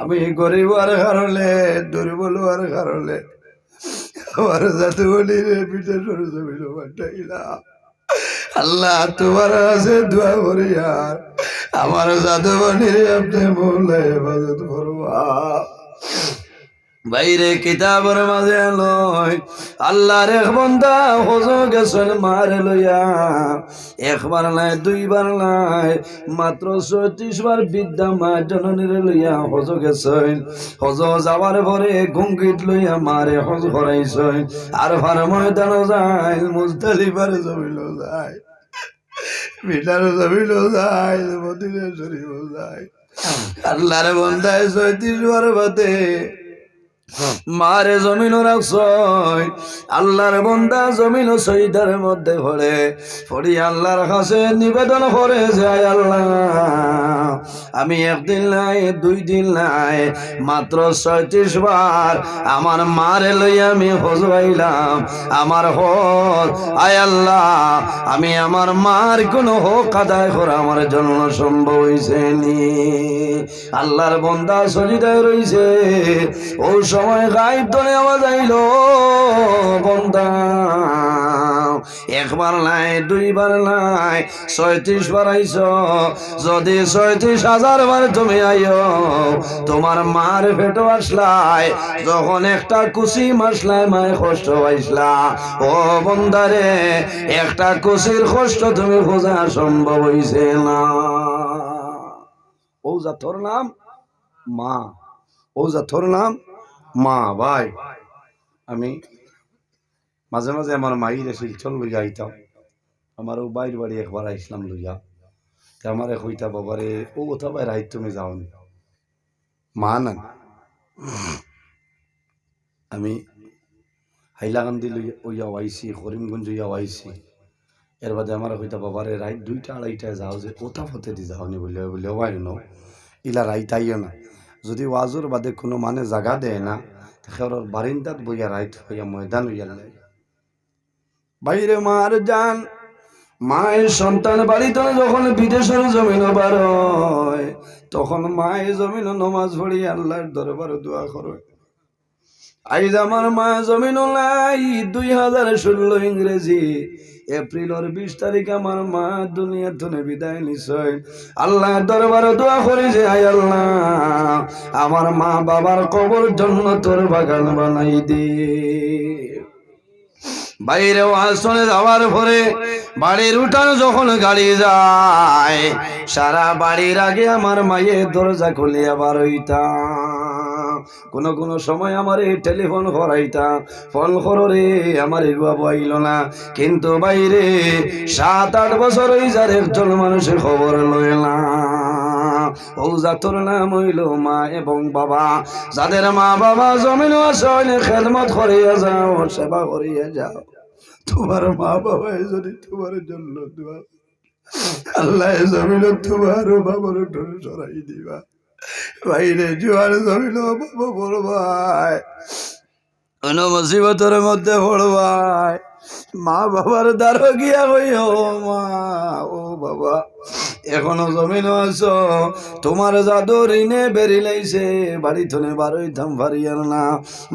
আমি গরিব আর কারণে দুর্বল আর কারণে আমার জাতু বলি রে পিঠে সরে জমিল পাঠাইলা। আল্লাহ তোমার আছে দোয়া করি, আর আমার জাদু বনি রে আপনি মৌলা হেফাজত করবা। বাইরে কিতাবের মাঝে লয় আল্লাহর এক বান্দা হজ গেছেন মার লইয়া, একবার নাই দুইবার নাই মাত্র ৩৬ বার বিদ্যা মা জননীর লইয়া হজ গেছেন। হজ যাওয়ার পরে ঘুমকিট লইয়া মারে হজ করাইছেন, আর ভার ময়দান যায়, মুজদালিফার জমিল যায়, মিনার জমিল যায়, মদিনা শরীফ যায়। আল্লাহর বান্দায় ৩৬ বার বাদে মারে জমিন রাখছয়। আল্লাহর বন্দা জমিন সইদার মধ্যে পড়ে পড়ি আল্লাহর কাছে নিবেদন করে যায়, আল্লাহ আমি একদিন নাই দুই দিন নাই মাত্র ৩৬ বার আমার মারে লইয়া আমি হজ আইলাম, আমার হজ আয় আল্লাহ আমি আমার মার কোনো হক আদায় করা আমার জন্য সম্ভব হয়েছে নি। আল্লাহর বন্দা সজিদায় রইছে, ও সময় গায়েব ধরে আওয়াজ আইল, বন্দা একবার নাই দুইবার নাই ৩৬ বার আইছ, যদি ৩৬,০০০ বার তুমি আইও তোমার মার পেটো আসলাই, যখন একটা কুচি মাসলাই মায় কষ্ট পাইসলা, ও বন্দারে একটা কুচির কষ্ট তুমি বোঝা সম্ভব হইছে না। ও যা তোর নাম মা, ও যা তোর নাম মা। ভাই আমি মাঝে মাঝে আমার মাইরে শিলচর লইয়া আইতাম, আমার ও বাইর বাড়ি একবার আইসলাম লইয়া, আমার হইতা বাবারে ও কোথা ভাই রাইত তুমি যাওনি মা না। আমি হাইলাকান্দি লইয়া ওইয়াও আইসি, করিমগঞ্জ হইয়াও আইসি, এর বাদে আমার হইতা বাবারে রাইত ২টা ২:৩০টায় যাও যে ওটা ফতে দি যাওনি বলে বলে ওয়াই ন ইলা রাইত আইও না, যদি ওয়াজুর বাদে কোনো মানে জায়গা দেয় না খের বারিন্দাত বইয়া রাইত হইয়া ময়দান হইয়া লাই। বাইরে মার যান মায়ের সন্তান বাড়িতে যখন বিদেশের জমিন বার হয়, তখন মায়ের জমিন নমাজ পড়ি আল্লাহর দরবার দোয়া করে। আইজ আমার মা জমিন নাই ২০১৬ ইংরেজি এপ্রিলের ২০ তারিখ আমার মা দুনিয়া থেকে বিদায় নিশ্চয়। আল্লাহ দরবারে দোয়া করে যে আয় আল্লাহ আমার মা বাবার কবর জন্য তোর বাগান বানাই দে। বাইরে আসনে যাওয়ার পরে বাড়ির উঠান যখন গাড়ি যায়, সারা বাড়ির আগে আমার মায়ের দরজা খুলে আবার হইতাম। কোন সময় আমার টেলিফোন করাইতাম, ফোন করো রে আমার বাবু আইল না, কিন্তু বাইরে ৭-৮ বছর হয়ে যার একজন মানুষের খবর লয় না। ও জাতর নাম হইল মা এবং বাবা, যাদের মা বাবা জমিন আসনে খেদমত করিয়া যাও, সেবা করিয়া যাও। তোমার মা বাবা যদি তোমার জন্য দোয়া আল্লাহ জমিন তোমার বাবার উঠোনে সরাই দিবা। বাইরে জোয়ার জমিন বাবা পড়বাই, কোন মুসিবতের মধ্যে পড়বাই, মা বাবার দ্বারা গিয়া হই ও মা ও বাবা এখনো জমিন আছো, তোমার জাদু ঋণে বেরিলাইছে, বাড়ি থনে বারোই থাম ফারিয়ার না।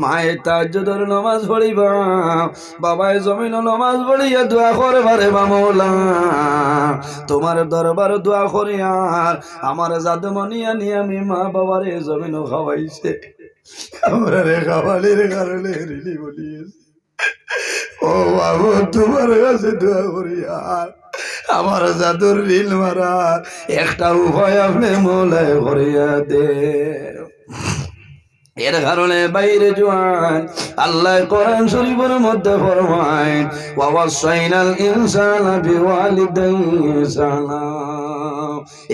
মায়ের তাজ্জুদের নামাজ পড়িবা, বাবায় জমিন নামাজ পড়িয়া দোয়া করবারে মামলা, তোমার দরবার দোয়া করি আর আমার জাদু মনিয়া নিয়ে আমি মা বাবারে জমিন খাওয়াইছে। আমরা রেখা বালির কারণে ঋণী বলিয়েছি। ও বাবু, তোমার কাছে দোয়া করি আর আমার জাদুর ঋণ মারার একটা উপায় আপনি মৌলায় করিয়া দে। এর কারণে বাইরে জোয়ান আল্লাহ কোরআন শরীফের মধ্যে ফরমায় ওয়াসাইনাল ইনসানা বিওয়ালিদাইহি ইহসানা।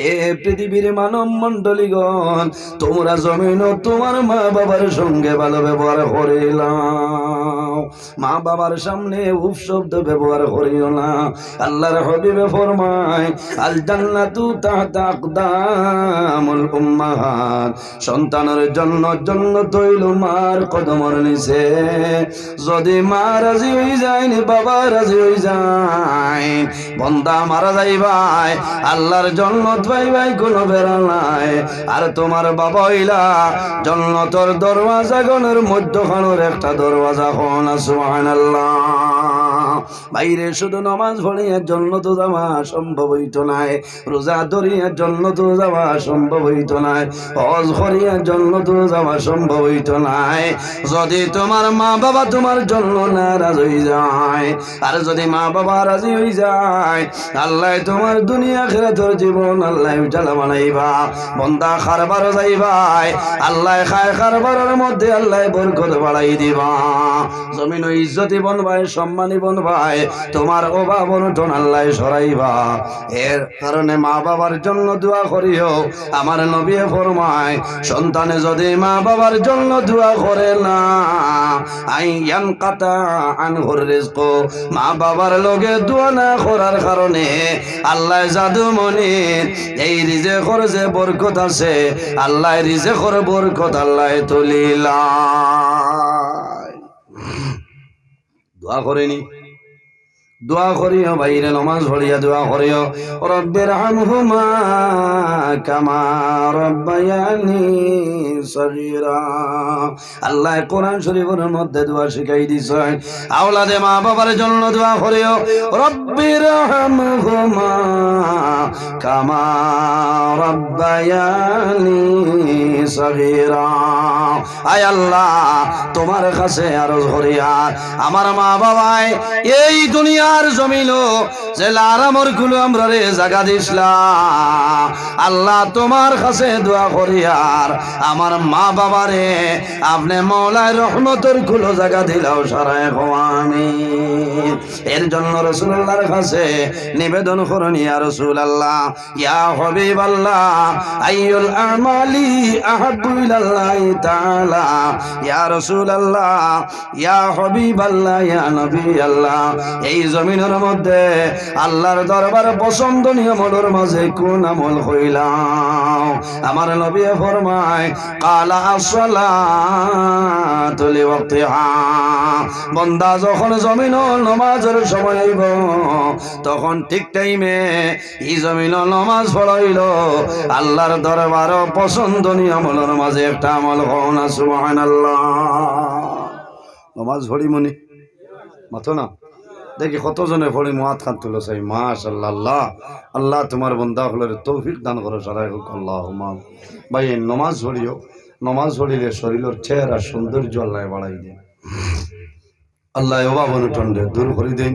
এ পৃথিবীর মানব মণ্ডলীগণ, তোমরা জমিন তোমার মা বাবার সঙ্গে ভালো ব্যবহার করিলাম, মা বাবার সামনে উপশব্দ ব্যবহার করিও না। আল্লাহর হাবিবে ফরমায় আল জান্নাতু তাহতা আকদামুল উম্মাহাত, সন্তানের জন্য জান্নাত হইল মার কদমের নিচে। যদি মা রাজি হই যায়, বাবা রাজি হই যায়, বন্দা মারা যাই ভাই আল্লাহর জান্নাত ভাই ভাই কোনো বেড়া নাই। আর তোমার বাবা হইলা জান্নাতের দরওয়াজা গণের মধ্যখানের একটা দরওয়াজা কোন। সুবহানাল্লাহ। বাইরে শুধু নামাজ পড়িয়ার জন্য তো যাওয়া সম্ভব হইত নাই, রোজা ধরিয়ার জন্য তো যাওয়া সম্ভব হইত নাই, হজ করিয়ার জন্য তো যাওয়া সম্ভব হইত নাই, যদি তোমার মা বাবা তোমার জন্য নারাজ হয়ে যায়। আর যদি মা বাবা রাজি হয়ে যায়, আল্লাহ তোমার দুনিয়া আখিরাতের জীবন আল্লাহ উজালা বানাইবা। বন্দা খারবার যাইবাই, আল্লাহ খায় খারবারের মধ্যে আল্লাহ বরকত বাড়াই দিবা। জমিন ইজ্জতি বনবাই, সম্মানী বনবাই, তোমার অভাব অনটন আল্লাহ সরাইবা। এর কারণে মা বাবার জন্য দোয়া করিও। আমার নবী ফরমায় সন্তানে যদি মা বাবার জন্য দোয়া করে না, আইয়ান কাতা আনহুর রিজক, মা বাবার লগে দোয়া না করার কারণে আল্লাহ জাদু মনি এই রিজেকর যে বরকত আছে, আল্লাহ রিজেকর বরকত আল্লাহ তুলিলা। দোয়া করেনি, দোয়া করিও বাইরে নমাজ পড়িয়া দোয়া করিও রব্বির হামহুমা কামা রব্বায়ানি সগীরা। আল্লাহ কোরআন শরীফের মধ্যে দোয়া শিখাই দিছে, আওলাদে মা বাবার জন্য দোয়া করিও রব্বির হামহুমা কামা রব্বায়ানি সগীরা। আয় আল্লাহ, তোমার কাছে আরজ করিয়া আমার মা বাবায় এই দুনিয়া আর জমিল যে লারামর গুলো আমরা রে জাগা দিসলা, আল্লাহ তোমার কাছে দোয়া করি আর আমার মা বাবারে আপনি মৌলায় রহমতের গুলো জাগা দিলাও সারায় আমিন। এর জন্য রাসূলুল্লাহর কাছে নিবেদন করুন, ইয়া রাসূলুল্লাহ, ইয়া হাবিবাল্লাহ, আইয়ুল আমালি আহাব্বু ইলাল্লাহি তাআলা, ইয়া রাসূলুল্লাহ, ইয়া হাবিবাল্লাহ, ইয়া নবী আল্লাহ, এই জমিনের মধ্যে আল্লাহর দরবারে পছন্দনীয় আমলের মাঝে কোন আমল হইলাম? আমার নবী ফরমায় কালা আসসালাতু লিওয়াক্তিহা। বান্দা যখন জমিন নামাজের সময় হইব তখন ঠিক টাইমে এই জমিন নামাজ পড়াইল আল্লাহর দরবারে পছন্দনীয় আমলের মাঝে একটা আমল হন। সুবহানাল্লাহ। নামাজ পড়ি মনি মাথো না দেখি কতজনে পড়ি মুহাত খান তুলো চাই। মাশাআল্লাহ, আল্লাহ তোমার বান্দা হলের তৌফিক দান করো সারাই হোক। আল্লাহুম্মা। ভাই নমাজ পড়িও, নমাজ পড়িলে শরীরের চেহারা সৌন্দর্য আল্লাহ বাড়াই দেন, আল্লাহ অভাব অনটন দূর করে দেন,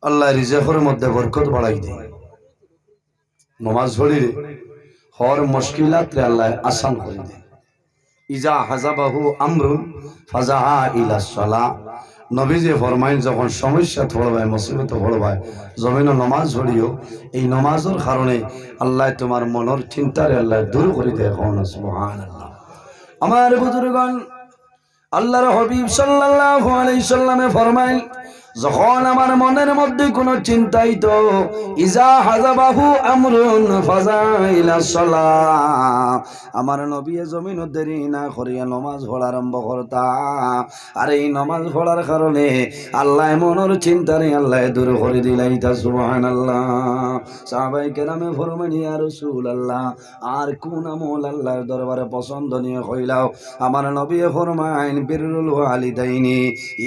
আল্লাহ রিজেকের মধ্যে বরকত বাড়াই দেন। নমাজ পড়িলে হর মুশকিলাত আল্লাহ আসান করে দেন। ইজা হাজাবাহু আমরুন ফাজাআ ইলা সালাহ। নবীজি ফরমাইন যখন সমস্যা পড়বায়, মুসিবত পড়বায়, জমিন নমাজ পড়িও, এই নমাজের কারণে আল্লাহ তোমার মনের চিন্তারে আল্লাহ দূর করে দেয়। সুবহানাল্লাহ। আমার বুজুর্গণ, আল্লাহর হাবিব সাল্লাল্লাহু আলাইহি সাল্লামে ফরমাইন যখন আমার মনের মধ্যে কোনো চিন্তাই তো ইজা হাজাবাহু আমরুন ফাজাইলা সালাহ, আমার নবী জমিন দেরি না করিয়া নমাজ পড়া আরম্ভ করতা। আর এই নমাজ পড়ার কারণে আল্লাহ মনের চিন্তারে আল্লাহ দূর করে দিলাইতা। সুবহানাল্লাহ। সাহাবায়ে কেরামে ফরমান ইয়া রাসূলুল্লাহ, আর কোন আমল আল্লাহর দরবারে পছন্দনীয় হইলাও? আমার নবী ফরমাইন বিররুল ওয়ালিদাইনি।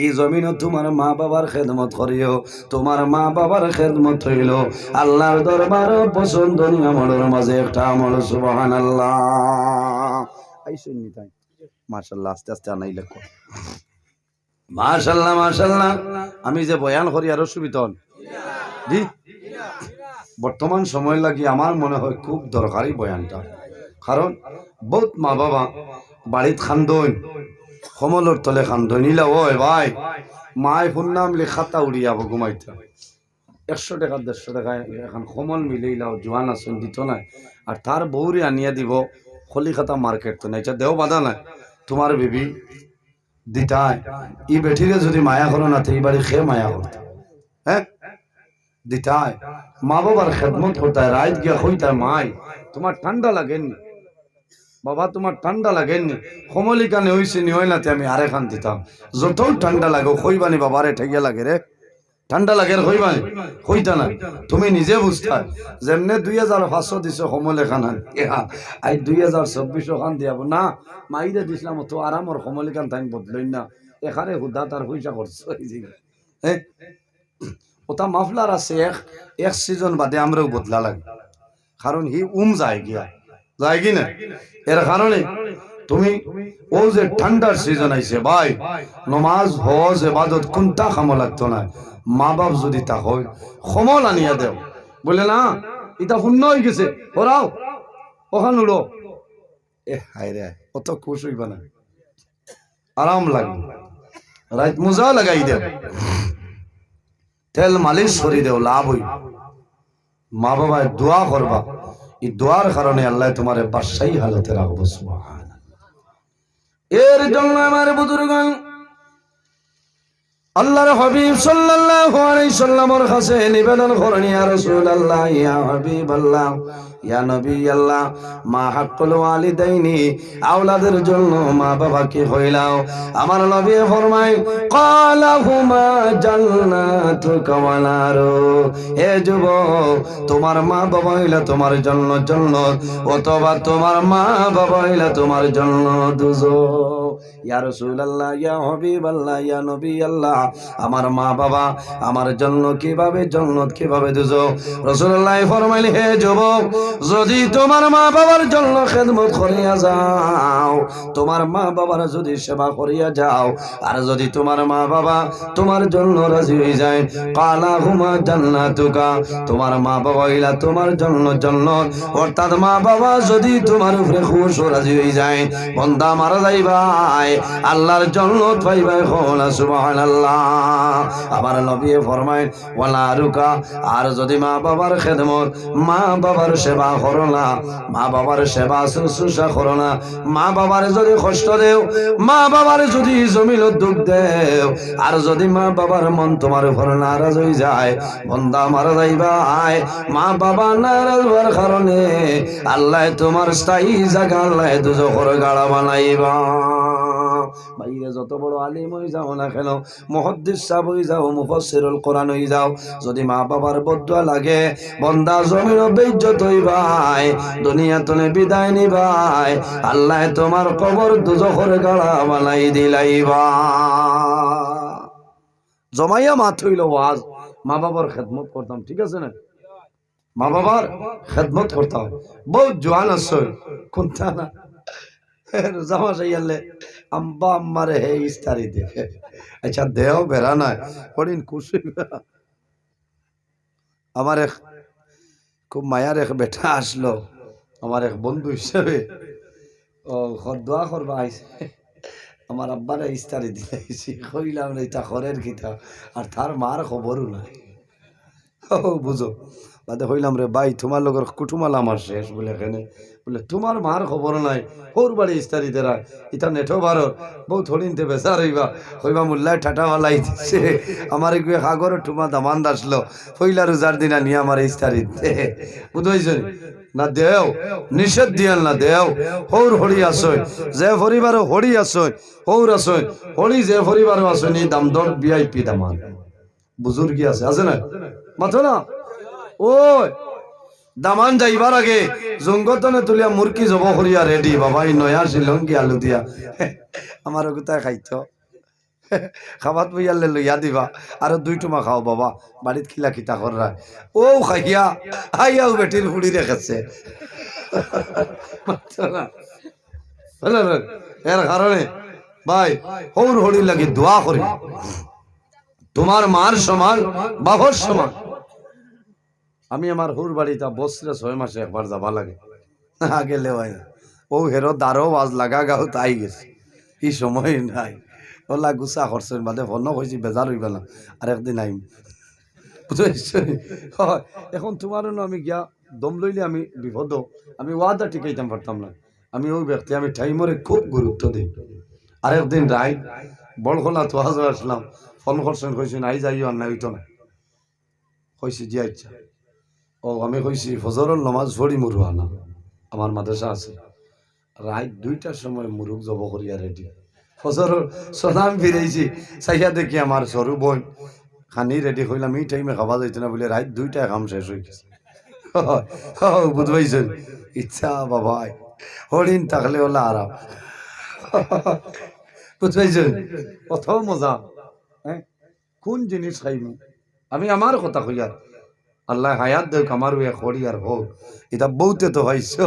এই জমিন তোমার মা বাবার খেদমত করিও, তোমার মা বাবার খেদমত হইল আল্লাহর দরবার পছন্দনীয় আমলের মাঝে একটা আমল। সুবহানাল্লাহ। খাইছেন নি তাই মাশাআল্লাহ আস্তে আস্তে আনাই লেখো মাশাআল্লাহ মাশাআল্লাহ আমি যে বয়ান করি আর অসুবিধা হন জি বর্তমান সময় লাগি আমার মনে হয় খুব দরকারি বয়ানটা কারণ বহুত মা বাবা বাড়িত খান্দন কমলর তলে খান্দন ইলা ওই ভাই মায় ফোন নাম লেখাতা উড়িয়াবো ঘুমাইতে 100 টাকা 150 টাকায় এখন কমল মিলেইলাও জোয়ান আসন দিত না আর তার বউরে আনিয়া দিব কলিকাতা মার্কেট তো নাই দেও বাধা নাই তোমার বিবি দিতায় ই বেঠিরে যদি মায়া করো না তো এই বাড়ি খেয়ে মায়া করতে হ্যাঁ দিতায় মা বাবার খেদমত করতায় রাত গিয়া হইতায় মাই তোমার ঠান্ডা লাগেননি বাবা তোমার ঠান্ডা লাগেননি কমলিকানে হইছে নি হয় না আমি আরে খান দিতাম যত ঠান্ডা লাগে কইবানি বাবারে ঠেকিয়া লাগে রে ঠান্ডা লাগে কইবানি কইতা না তুমি নিজে বুঝতা যেমনে 2500 দিছো কমলে খান আই 2024 খান দিয়াবো না মাইরে দিছিলাম তো আরামর কমলিকান তাই বদলই না এখানে হুদা তার পয়সা করছো হ্যাঁ ওটা মাফলার আছে এক সিজন বাদে আমরাও বদলা লাগে কারণ হি যায় গিয়া যায় কি না এর কারণে তুমি ও যে ঠান্ডার সিজন আইছে ভাই নমাজ হজ ইবাদত কোনটা কাম লাগতো না মা বাপ যদি তা হয় সমল আনিয়া দেও বলে না এটা শূন্য হয়ে গেছে ওরাও ওখান উড়ো এ হায় রে অত খুশ হইবা না আরাম লাগবে রাত মোজা লাগাই দেও তেল মালিশ করি দেও লাভ হই মা বাবা দোয়া করবা এই দোয়ার কারণে আল্লাহ তোমার বাদশাহী হালতে রাখবো সুবহানাল্লাহ এর জন্য আমার বুজুর্গগণ আল্লাহর হাবিব সাল্লাল্লাহু আলাইহি সাল্লামের কাছে নিবেদন করেন ইয়া রাসূলুল্লাহ ইয়া হাবিবাল্লাহ ইয়া নবী আল্লাহ মা হাক্কুল ওয়ালিদাইনি আওলাদের জন্য মা বাবাকে হইলাও আমার নবী ফরমায় ক্বালাহুমা জান্নাতুকা ওয়া নারু হে যুবক তোমার মা বাবা হইলা তোমার জন্য জান্নাত অথবা তোমার মা বাবা হইলা তোমার জন্য দুজক ইয়া রাসূলুল্লাহ ইয়া হাবিবাল্লাহ ইয়া নবী আল্লাহ আমার মা বাবা আমার জন্য কিভাবে জান্নাত কিভাবে দুজক রাসূলুল্লাহ ফরমাইলেন হে যুবক যদি তোমার মা বাবার জন্য খেদমত করিয়া যাও তোমার মা বাবার যদি সেবা করিয়া যাও আর যদি তোমার মা বাবা তোমার জন্য রাজি হয়ে যায় কালাহুমা জান্নাতুকা তোমার মা বাবা হইলা তোমার জন্য জান্নাত অর্থাৎ মা বাবা যদি তোমার উপরে খুশ ও রাজি হয়ে যায় বান্দা মারা যাইবাই আল্লাহর জান্নাত পাইবাই কোনা সুবহানাল্লাহ আমার নবী ফরমায় ওয়ালা রুকা আর যদি মা বাবার খেদমত মা বাবার সেবা করো না মা বাবার সেবা শুশ্রূষা করো না মা বাবার যদি কষ্ট দেও মা বাবার যদি জমিল দুঃখ দেও আর যদি মা বাবার মন তোমার উপর নারাজ হয়ে যায় বান্দা মারা যাইবাই মা বাবা নারাজ হওয়ার কারণে আল্লাহ তোমার স্থায়ী জায়গা আল্লাহ দুজখের গাড়া বানাইবা বাইরে যত বড় আলিম হয়ে যাও না কেন মুহাদ্দিস সাহেব হয়ে যাও মুফাসসিরুল কোরআন হয়ে যাও যদি মা বাবার বদদুয়া লাগে বান্দা জমিন বেইজ্জত হইবাই দুনিয়া তনে বিদায় নিবাই আল্লাহ তোমার কবর দুজখের গাড়া বানাই দিলাইবা জমাইয়া মাত হইল ওয়াজ মা বাবার খেদমত করতাম ঠিক আছে না মা বাবার খেদমত করতাম বহুত জোয়ান আছে কোনটা না রোজা মাস আইয়ালে আম্বা আম্মারে হে ইস্তারি দে আচ্ছা দেও বেড়া নাই পড়িন খুশি আমার এক খুব মায়ার এক বেটা আসলো আমার এক বন্ধু হিসেবে ও দোয়া করবা আইছে আমার আব্বারে ইস্তারি দিয়েছি কইলাম এটা খরের কিতা আর তার মার খবরও নাই ও বুঝো বাদে হইলাম রে ভাই তোমার লগর কুটুমাল আমার শেষ বলে এখানে বলে তোমার মার খবর নাই ওর বাড়ি ইস্তারি দেরা ইটা নেঠো ভারত বউ থলিনতে বেচার হইবা হইবা মোল্লায় ঠাটাওয়ালাই দিচ্ছে আমার গিয়ে সাগর টুমা দামান আসলো পইলা রোজার দিনা নিয়ে আমার ইস্তারি দে বুঝাইছ না দেও নিষেধ দিয়াল না দেও হৌর হরি আসই যে পরিবারও হরি আসই হৌর আসই হরি যে পরিবারও আসই দাম দর ভিআইপি দামান বুজুর্গি আছে না মাথো না ওই দামান যাইবার আগে জঙ্গতনে তুলিয়া মুরকি জব করিয়া রেডি বাবা এই নয়া শ্রীলঙ্কি আলু দিয়া আমার কোথায় খাইছ খাবাত বইয়ালে লইয়া দিবা আর 2 টুমা খাও বাবা বাড়িত খিলা খিতা করা ও খাইয়া আইয়াও বেটির হুড়ি রেখেছে এর কারণে ভাই হৌর হরি লাগি দোয়া করি, তোমার মার সমান বাবার সমান। আমি আমার হুর বাড়িটা বছরে 6 মাসে একবার যাবা লাগে, গেলে হয় না। ও হেরো দারো বাজ লাগা গাও তাই গেছে, এই সময় নাই। ওলা গুছা করছেন বাদে ফোন কইছি বেজার হইবে না, আর একদিন আইম। এখন তোমারও না আমি গিয়া দম লইলে আমি বিপদ, আমি ওয়াদা টিকাইতাম পারতাম না। আমি ওই ব্যক্তি, আমি টাইমরে খুব গুরুত্ব দিই। আরেকদিন রাই বড়খোলা তো হাজার আসলাম, ফোন করছেন কইছেন আই যাইও, আর নাই হইতো না। কইছি জি আচ্ছা। ও আমি কইছি ফজরের নমাজ পড়ি মুরুয়া না, আমার মাদ্রাসা আছে। রাত 2টার সময় মুরুগ জব করিয়া রেডি, ফজরের সলাম ফিরেছি, চাইয়া দেখি আমার সরু বোন খানি রেডি হইলাম। এই টাইমে খাওয়া যাইতো না বলে রাত 2টায় কাম শেষ হয়ে গেছে। বুঝবাইছেন? ইচ্ছা বাবা হরিণ থাকলে ওলা আরাম, বুঝবাইছেন? কত মজা। হ্যাঁ, কোন জিনিস খাইব আমি আমার কথা কইয়ার, আল্লাহ হায়াত দেখ আমার খড়ি আর হোক, এটা বউতে তো হয়েছে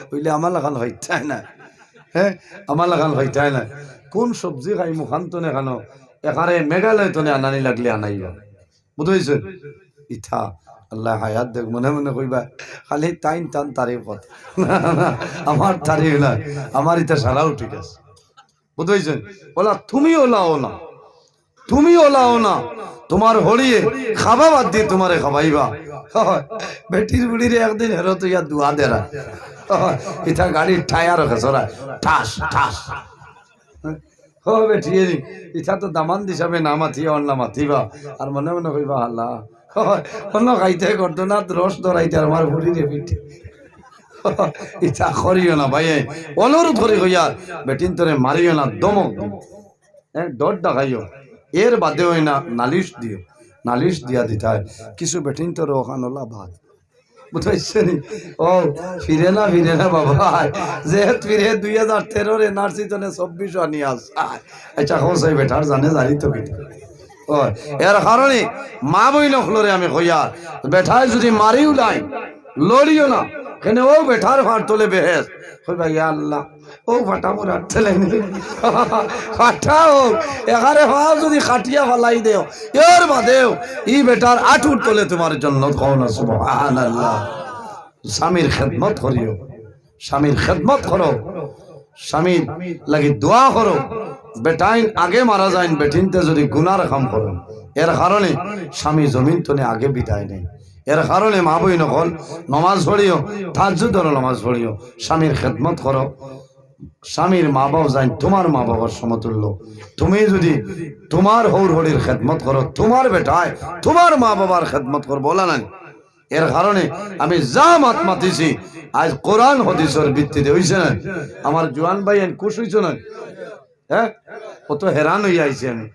হইলে আমার লাগান হইতাই না। হ্যাঁ, আমার লাগান হইতাই না। কোন সবজি খাই মুখান্তনে খানো এখানে মেঘালয় তনে আনানি লাগলে আনাইবা, বুঝেছেন? ইথা আল্লাহ হায়াত দেখ, মনে মনে কইবা খালি টাইম টান তারিফ কথা, আমার তারিফ না, আমার ইটা সারাও ঠিক আছে, বুঝেছেন? ওলা তুমি ওলাও না, তুমি ওলাও না, তোমার হরিয়ে খাবা বাদ দিয়ে তোমারে খাবাইবা। বেটির বুড়িরে একদিন হেরো তো ইয়া দুয়া দেরা, ইটা গাড়ির টায়ার খেসরা ঠাস ঠাস। ও বেটি ইটা তো দামান দিছাবে না মাথিয়া অন্য মাথিবা, আর মনে মনে কইবা আল্লাহ অন্য খাইতে করতো না, রস ধরাইতে আমার বুড়িরে পিঠে। ইটা করিও না ভাই, অনুরোধ করি কইয়া বেটিন তোরে মারিও না, দমক ডর ডাকাইও। এর বাদে হয় না নালিশ দিও, নালিশ দিয়া দিতে হয়। কিছু বেটিন তোর ওখানোলা ভাত, বুঝাইছেন? ও ফিরে না বাবা, যে ফিরে 2013 এনআরসি তনে 24 আনি আস। আচ্ছা খোঁজ বেটার জানে জানি তো বেটা। ও এর কারণে মা বই নখলরে আমি কইয়া বেঠায় যদি মারিও নাই লড়িও না, কেন ও বেঠার ফাট তোলে বেহেস কইবা ইয়া আল্লাহ ও ফাটা মোরা ঠেলে ফাটা হোক এখানে হাও যদি খাটিয়া ফালাই দেও, এর বাদেও ই বেটার আঠুর তোলে তোমার জন্য। কও না সুবহানাল্লাহ। স্বামীর খেদমত করিও, স্বামীর খেদমত করো, স্বামীর লাগি দোয়া করো। বেটাইন আগে মারা যায়, বেটিনতে যদি গুনার কাম করো, এর কারণে স্বামী জমিন তনে আগে বিদায় নেই। এর কারণে মা বই নকল নমাজ পড়িও, তাহাজ্জুদের নামাজ পড়িও, স্বামীর খেদমত করো। স্বামীর মা বাবা যাই তোমার মা বাবার সমতুল্য। তুমি যদি তোমার হৌর হরির খেদমত করো, তোমার বেটায় তোমার মা বাবার খেদমত করো, বলা নাই। এর কারণে আমি যা মাত মাতিছি আজ কোরআন হাদিসের ভিত্তিতে হইছে না। আমার জওয়ান ভাই খুশ হইছো না? হ্যাঁ, কত হেরান হইয়া আইছি আমি।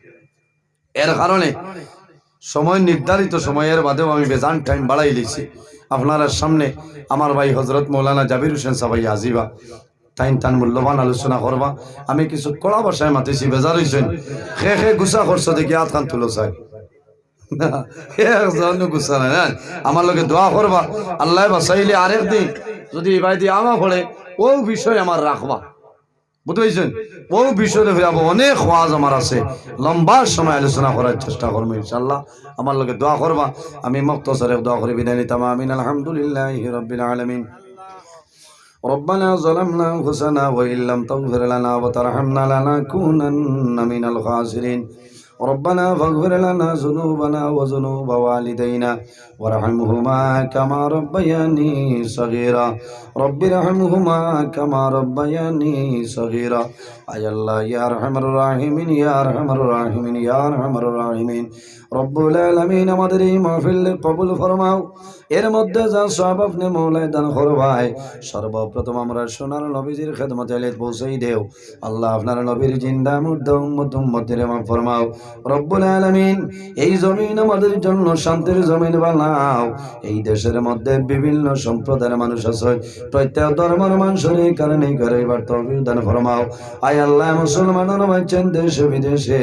এর কারণে সময় নির্ধারিত সময়ের বাদেও আমি বেজান টাইম বাড়াই লিছি আপনার সামনে। আমার ভাই হযরত মাওলানা জাবির হোসেন সাহাব আজিবা টাইম টান মূল্যবান আলোচনা করবা। আমি কিছু কড়া ভাষায় মাতিছি, বেজার হইছেন? খে খে গুছা করছো দেখি হাত খান তুলো চাই গুছা নাই। আমার লোকে দোয়া করবা, আল্লাহ বাসাইলে আরেকদিন যদি ভাই দিয়ে আমা পড়ে ও বিষয় আমার রাখবা, বুঝেছেন? ও বিষয়ে ফিরাবো, অনেক ওয়াজ আমার আছে, লম্বা সময় আলোচনা করার চেষ্টা করবো ইনশাআল্লাহ। আমার লোকে দোয়া করবা। আমি মুক্তসরে দোয়া করে বিদায় নিতাম। আমিন। আলহামদুলিল্লাহি রাব্বিল আলামিন। ربنا ظلمنا أنفسنا وإن لم تغفر لنا وترحمنا لنكونن من الخاسرين. ربنا فاغفر لنا ذنوبنا وذنوب والدينا وارحمهما كما ربياني صغيرا. رب ارحمهما كما ربياني صغيرا. আয় আল্লাহ ইয়া আরহামার রাহিমিন, ইয়া আরহামার রাহিমিন, ইয়া আরহামার রাহিমিন। রব্বুল আলামিন আমাদের এই মাহফিল কবুল ফরমাও। এর মধ্যে যা সওয়াব আপনি মওলাই দান করবাই, সর্বপ্রথম আমরা সোনার নবীজির খেদমতে আলে পৌঁছাই দেও। আল্লাহ আপনার নবীর জিন্দা মুর্দা উম্মত উম্মতের মাফ ফরমাও। রব্বুল আলামিন এই জমিন আমাদের জন্য শান্তির জমিন বানাও। এই দেশের মধ্যে বিভিন্ন সম্প্রদায়ের মানুষ আছে, প্রত্যেক ধর্মের মানুষের কারণে গরিবার তৌফিক দান ফরমাও। আয় আল্লাহ মুসলমানের বাঁচেন দেশে বিদেশে,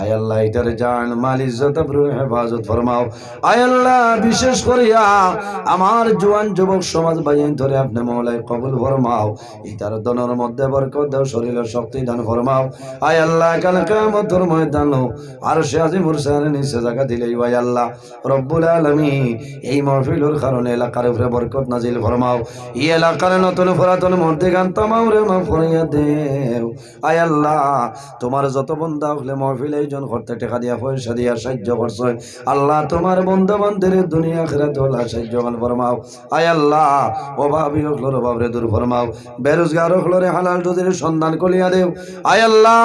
আয় আল্লাহ এটার জান মাল ইজ্জত আবরুর হেফাজত ফরমাও। আয় আল্লাহ বিশেষ করিয়া আমার জওয়ান যুবক সমাজ ভাইয়ের ধরে আপনি মওলাই কবুল ফরমাও। ইতার দনের মধ্যে বরকত দাও, শরীরের শক্তি দান ফরমাও। আয় আল্লাহ কাল কিয়ামতের ময়দানে আরশে আজিমুর সামনে নিচে জায়গা দিলেই ভাই আল্লাহ রব্বুল আলামিন এই মাহফিলের কারণে এলাকার উপরে বরকত নাজিল ফরমাও। এই এলাকার নতুন পুরাতন মর্দিগান তামাউরে মাফ করিয়া দেও। আয় আল্লাহ তোমার যত বান্দা হলে মাহফিল আয়োজন করতে টাকা দিয়া পয়সা দিয়া সাহায্য করছে আল্লাহ তোমার বন্ধু বান্ধবের দুনিয়া আখিরাত ওলা সাহায্য ফরমাও। আয় আল্লাহ অভাবী হলোর অভাবরে দূর ফরমাও, বেরোজগার হলোরে হালাল রুজির সন্ধান করিয়া দেও। আয় আল্লাহ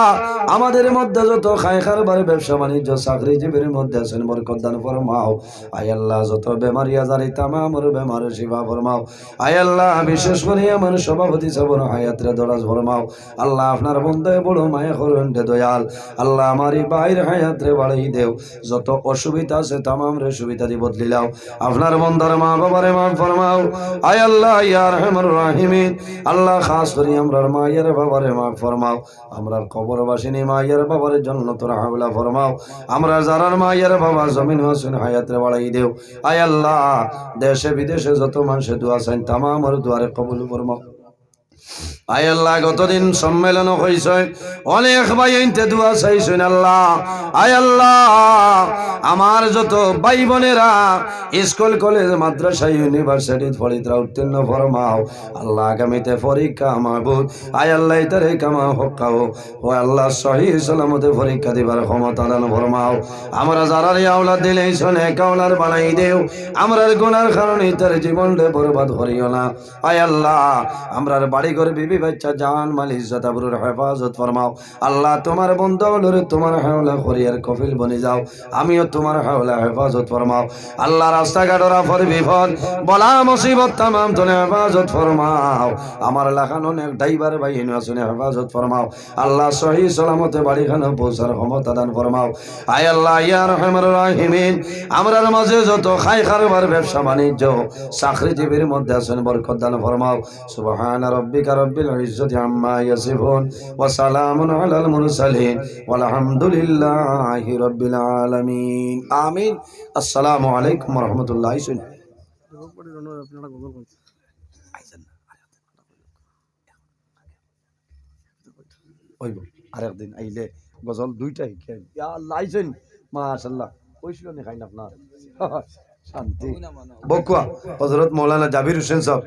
আমাদের মধ্যে যত খায় খারবার ব্যবসা বাণিজ্য চাকরিজীবীর মধ্যে আছেন বরকত দান ফরমাও। আয় আল্লাহ যত বেমারি আজারি তামামর বেমার শিফা ফরমাও। আয় আল্লাহ বিশেষ করে আমার সভাপতি সাবর হায়াতরে দরাজ ফরমাও। আল্লাহ আপনার বন্ধে বড় মায়া করুন দয়াল। আল্লাহ আমারই বাইর হায়াতরে বাড়াই দেও, যত অসুবিধা আছে তামাম রে সুবিধা দি বদলি লাও। আপনার বন্দার মা বাবারে মাফ ফরমাও। আয় আল্লাহ ইয়া রহমান রাহিমিন আল্লাহ খাস করি আমরার মায়ের বাবারে মাফ ফরমাও। আমরার কবরবাসিনী মায়ের বাবার জন্য তোরা হাওলা ফরমাও। আমরা যারার মায়ের বাবা জমিন হাসিন হায়াতরে বাড়াই দেও। আয় আল্লাহ দেশে বিদেশে যত মানুষের দোয়া চাই তামাম দুয়ারে কবুল ফরমাও। আয় আল্লাহ গতদিন সম্মেলন হয়েছে অনেক ভাই এনতে দোয়া চাইছেন আল্লাহ। আয় আল্লাহ আমার যত ভাই বোনেরা স্কুল কলেজ মাদ্রাসা ইউনিভার্সিটি পড়িতরা উত্তীর্ণ ফরমাও। আল্লাহ আগামীতে পরীক্ষা মাহবুব আয় আল্লাহ তারে কামা হক্কাও ও আল্লাহ সহি সালামতে পরীক্ষা দিবার ক্ষমতা দান ফরমাও। আমরা যারা আওলাদ দিলে শোনে কাওলার বানাই দেও। আমরার গুনার কারণে তার জীবনটা বরবাদ করিও না। আয় আল্লাহ আমরার বাড়ি ঘর বিবি বাচ্চা জান মাল ইজ্জত আবরুর হেফাজত ফরমাও। আল্লাহ তোমার বন্ধু হলরে তোমার হাওলা করিয়ার কফিল বনে যাও। আমিও তোমার হাওলা হেফাজত ফরমাও। আল্লাহ রাস্তাঘাটরা ফর বিপদ বলা মুসিবত তামাম তোলে হেফাজত ফরমাও। আমার লাখান অনেক ড্রাইভার ভাই আসনে হেফাজত ফরমাও। আল্লাহ সহি সালামতে বাড়িখানে পৌঁছার ক্ষমতা দান ফরমাও। আয় আল্লাহ ইয়া রহমান রাহিমিন আমরার মাঝে যত খায় খারবার ব্যবসা বাণিজ্য চাকরিজীবীর মধ্যে আছেন বরকত দান ফরমাও। সুবহান রাব্বিকা রব্বিল ইজ্জতি আম্মা ইয়াসিফুন ওয়া সালামুন আলাল মুরসালিন ওয়ালহামদুলিল্লাহি রাব্বিল আলামিন আমিন। আসসালামু আলাইকুম ওয়া রাহমাতুল্লাহি আরেকদিন আইলে গজল দুইটা আইছেন মাশাআল্লাহ কইছিল নি খাইন আপনার শান্তি বকুয়া হযরত মাওলানা জাবির হোসেন সাহেব।